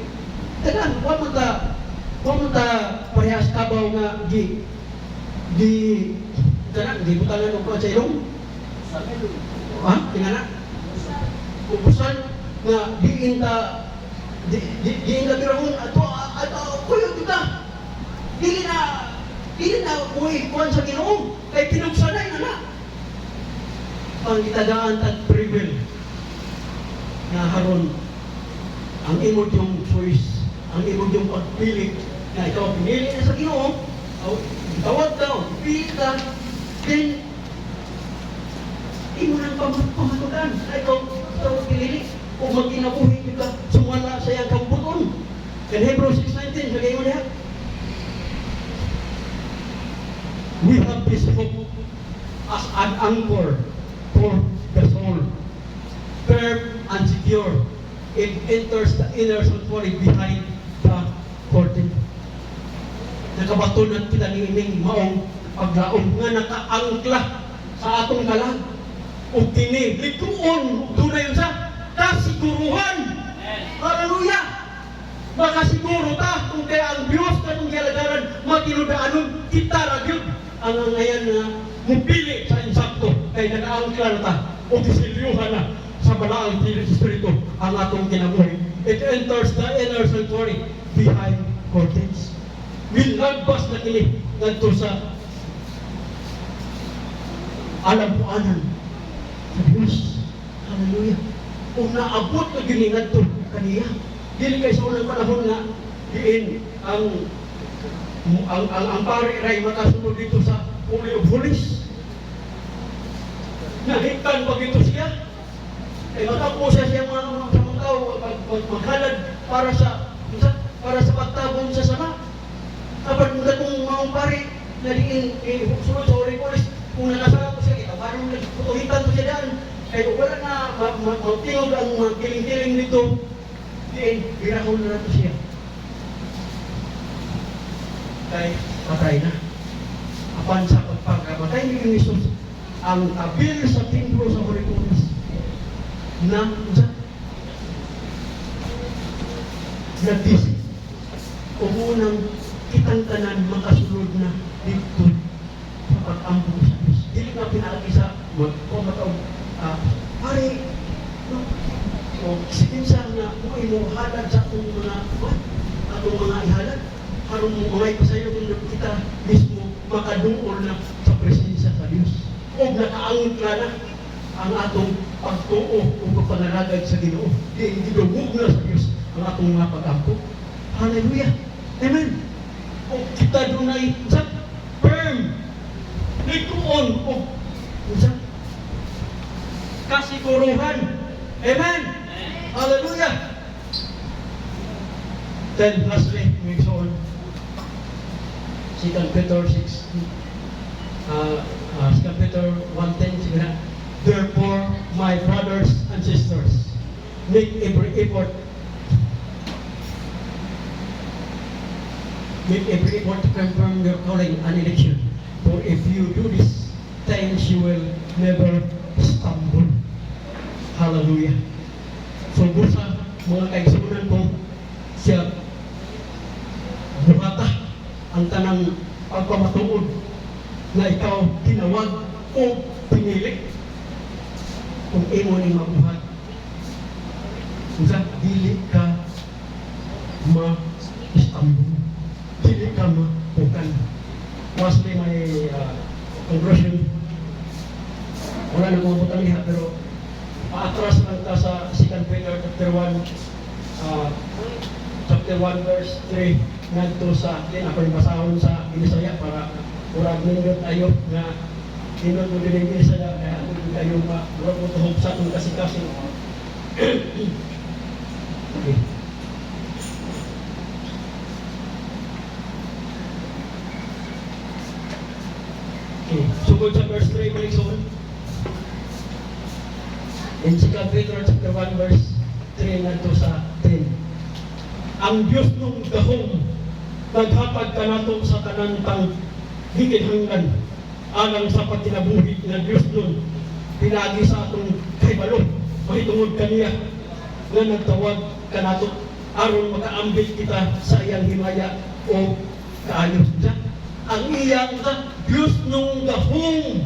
tagan, wag mo ta parehas kabaw nga, di butangan ko sa ilong. Ha? Tingnan na. Ubusan nga diin ka birahon ato kuyo kita. Dili na uy kuan sa Ginoo kay pinugsanay na. Ang itagaan at privel na haron ang imo yung choice, ang imo yung pagpili na ikaw pinili na sa Ginoo. Tawag daw, pili ka, then imo nang pamatukan. Ikaw pinili kung magkinabuhi ka, sumala sa iyang kamputon. In Hebrews 6:19, sagay mo niya. We have this hope as an anchor for the soul, firm and secure. It enters the inner sanctuary behind the curtain. Nakabaton at kita niining maong paglaom nga nakaangkla sa atong kalag. O kini, likuon, tunay yun sa kasiguruhan. Hallelujah! Makasiguro ta, kung kaya ang Diyos na itong kalagaran, matinudaanon, kita ragyod. Ang ngayon na mupili sa insakto, kaya nakaangkla na ta, o kisilyuhan na sa balaang Espiritu ang atong kinabuhi. It enters the inner sanctuary behind curtains. Milagpas na kini ngadto sa alampuanan sa Diyos. Hallelujah. Kung naabot na gini ngadto kaniya, dili kay sa unang panahon nga diin ang pari ray makasunod dito sa Holy of Holies. Nahiktan pag ito siya. Ay makapo siya mga tao maghalad para sa pagtabon sa sama. Kapag kung mga pari na diin sunod sa Holy Police, kung nakasama ko siya, parang nagputuhitan ko siya daan. Kaya wala na magtingog ang mga kiling-kiling nito, diin, birahon na nato siya. Kaya patay na. Apan sa pagkamatay ni Jesus, ang tabil sa templo sa Holy Police na nag-visit o unang kitang tanan makasulod na dito sa pag-ambong sa Diyos. halad sa atong mga kuwan, atong mga ihalad. Harong mga ipasayo kung kita mismo makadungol na sa presensya sa Dios. O nakaangot na ang atong pagtuo o pagpangaragad sa Ginoo. Gidugog na sa Dios ang atong mga pag-ampo. Hallelujah. Amen. O kita doon ay firm. Nagtuon o kasiguruhan. Amen. Hallelujah. Then lastly, moving on. 2 Peter 6. 2 Peter 1:10. Sige na. Therefore, my brothers and sisters, make every effort to confirm your calling and election. For if you do these things, you will never stumble. Hallelujah. So, busa, mga kaigsunan ko, siya buhata ang tanang pagpamatuod na ikaw tinawag o pinili kung imo ni mabuhat. Kung dili ka ma-stumble, dili ka mapukan. Lastly, may conclusion. Wala na mga butang liha, pero paatras lang ta sa 2 Peter chapter 1, chapter 1 verse 3 ngadto sa atin ako yung basahon sa Binisaya para murag nindot tayo na tinod mo din yung Binisaya kaya ako din tayo murag mo tuhog sa itong kasi-kasi. Okay. Okay. Sugod sa verse 3 balik sugod. In 2 Peter chapter 1 verse 3 ngadto sa 10. Ang Diyos nung gahom naghatag kanato sa tanan tang gikinahanglan alang sa pagkinabuhi nga Diyos nun pinagi sa atong kahibalo mahitungod kaniya nga nagtawag kanato aron makaambit kita sa iyang himaya o kaayos siya. Ang iyang Diyos nung gahom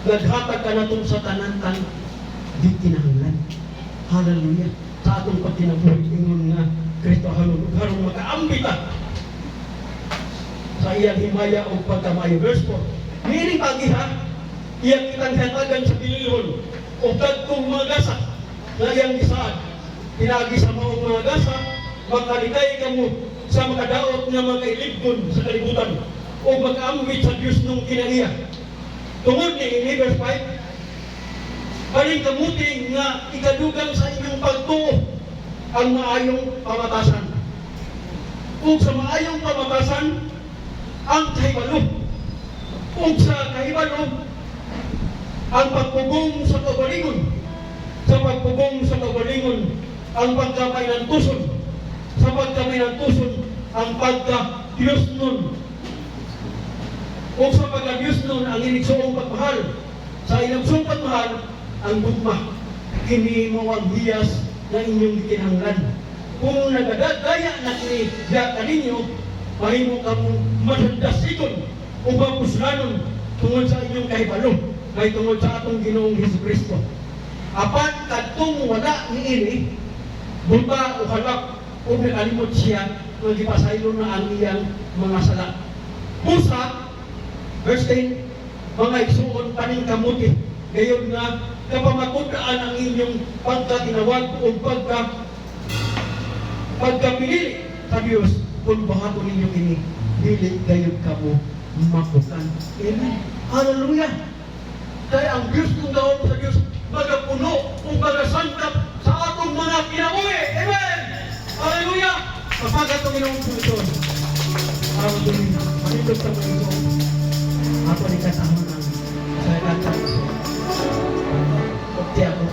naghatag kanato sa tanan tang gikinahanglan. Hallelujah. Sa atong pagkinabuhi ingon nga Kristo harong makaambita sa iyang himaya o pagkamayo. Verse 4. Meaning pagiha, iyang kitang hatagan sa bililhon o dagkong mga gasa na iyang isaad. Pinagi sa maong mga gasa, makalikay ka mo sa makadaot nga mga ilibgon sa kalibutan o makaambit sa Diyos nung kinaiya. Tungod ni verse 5, paling kamuting nga ikadugang sa inyong pagtuo ang maayong pamatasan. Ug sa maayong pamatasan, ang kahibalo. Ug sa kahibalo, ang pagpugong sa kaugalingon. Sa pagpugong sa kaugalingon, ang pagkamay ng tuson. Sa pagkamay ng tuson, ang pagka-Diyos nun. Ug sa pagka-Diyos nun, ang inigsoong pagmahal. Sa inigsoong pagmahal, ang gugma. Kini mo ang hiyas na inyong gikinahanglan. Kung nagadagaya na kiniya kaninyo, mahimo kamo madandasigon o mapuslanon tungod sa inyong kahibalo, may tungod sa atong Ginoong Hesukristo. Apan kadtong wala ni ini, buta o halak o nakalimot siya, magipasaylo na ang iyang mga sala. Pusa, verse 10, mga igsuon paning kamuti, gayon nga kapamakutaan ang inyong pagkatinawag o pagkapilili sa Diyos kung bahato ninyo kini dili gayon kamo makutan. Amen. Hallelujah. Kaya ang Diyos kung gawin sa Diyos magapuno o magasantap sa atong mga kinabuhi. Amen. Hallelujah. Kapag itong ginawang puliton araw din manindog sa mga ito ako ni kasama ng sa katang Tiago.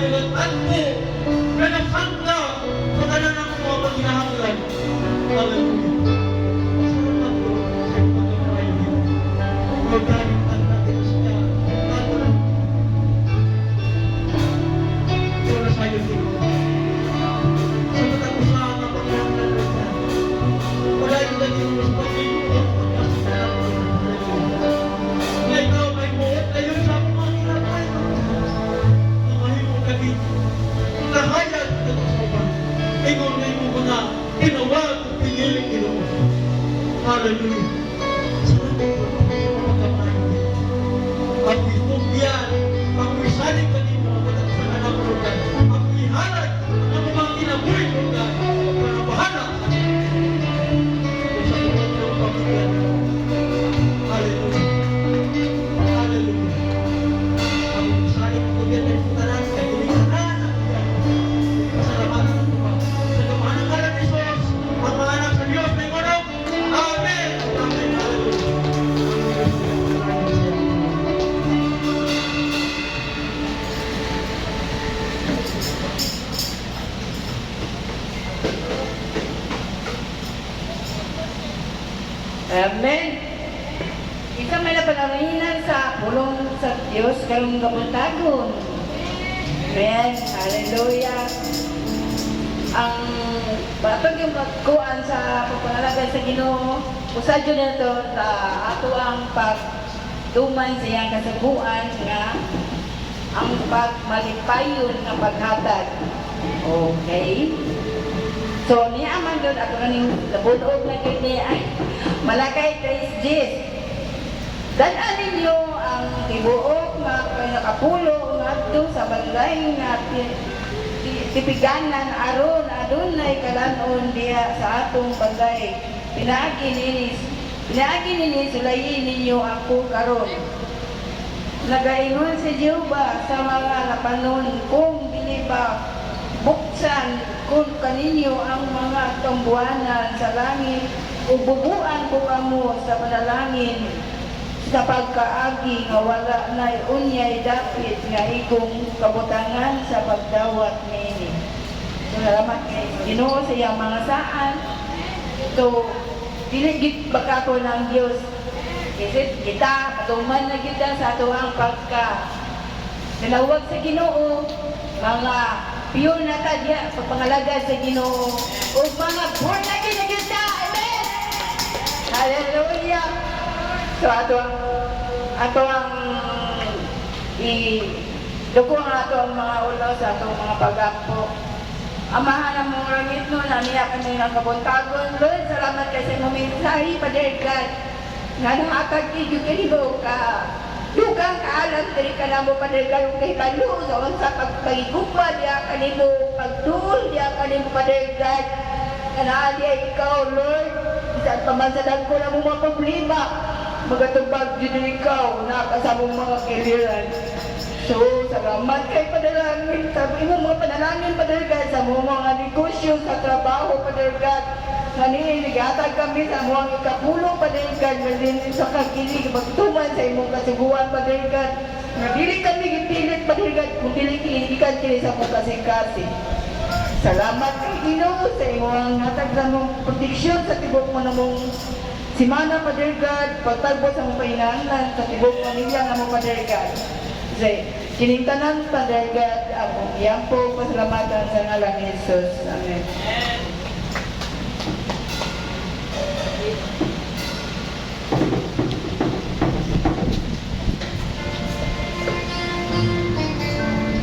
nagatan mo, na nasangka, sa tanan ng mga paghinahanglan. Hallelujah. Salamat po sa iyong pagkakayo. Magkalitan natin siya. Ito na sa iyo din. Sagot ako sa mga paghinahanglan mo siya. Wala yung naging mas pag-ibig ang pagkasinan mo. Na ikaw may buot ayon sa mga hinapay mo. Namahimong kami. Nahayag ka sa soba. Ingon na yung mga tinawag at piniling Ginoo. Hallelujah. Salamat po sa mga kamay. Ako itubyan. Ako isalig ka din mga balat sa anak mo ka. Ako ihalag ang mga kinabuhi mo ka. Pagkanabahala. Sa mga ng pamilya. Hallelujah. Hallelujah. Ako isalig ko yan ay putaran. Kaya kulikaran ang yan. Pasalamatan ko pa. Sa kamahanang ngalan ni Jesus, ang mga anak sa Diyos may manok. Amen. Amen. Hallelujah. Amen. Isa may napanaminan sa pulong sa Diyos karong kabuntagon. Amen. Hallelujah. Ang batog yung pagkuan sa pagpangalagay sa Ginoo, usadyo nito sa ato ang pagtuman sa iyang kasabuan nga ang pagmalipayon ng paghatag. Okay? So, niya man doon, ako na ning labudog na kayo niya, ay, Malakay 3:10. Danan ninyo ang tibuok nga kay nakapulo ngadto sa balay nga tipiganan aron adunay kalanon diha sa atong balay. Pinaagi nini sulayin ninyo ako karon. Nagaingon si Jehova sa mga napanon kung dili ba buksan kung kaninyo ang mga tambuanan sa langit ug bubuan ko kamo sa panalangin sa pagkaagi nga wala na unyay dapit nga igong kabutangan sa pagdawat niini. So, salamat kay Ginoo sa iyang mga saan. So, dili gid baka ko ng Dios. Kasi kita patuman na kita sa ato ang pagka dalawag sa Ginoo, mga piyon na ta diya pagpangalaga sa Ginoo ug mga born again na kita. Amen. Hallelujah. So ato ang dugong ato ang mga ulo sa atong mga pag-apo. Amahan ang mga langit no, naniya kami ng kabuntagon. Lord, salamat kayo sa imong mensahe, Father God. Nga nahatag kayo kanibo ka. Dugang kaalam diri ka na mo, Father God, kung kay balo. So, sa pagpagigugma diya kanibo, pagtuol diya kanibo, Father God. Kanaan diya ikaw, Lord. Isang pamansalan ko na mo mga problema. Magatubag din ikaw na kasamong mga kiliran. So, salamat kay Padalangin. Sabi mo mga panalangin, Father God, sa mga negosyo, sa trabaho, Father God. Nanihatag kami sa mga ikapulong, Father God, malin sa kakilig, magtuman sa imong kasubuan, Father God. Nadili kami gipilit, Father God, kung dili-ilikan kini sa mong kasing-kasi. Salamat kay Ginoo sa imong hatag sa mong proteksyon sa tibok mo na mong simana, Father God, pagtagbo sa mong pahinahanglan sa tibok pamilya na mong, Father God. Kining tanan, Father God, akong iyang po pasalamatan sa ngalan ni Jesus. Amen.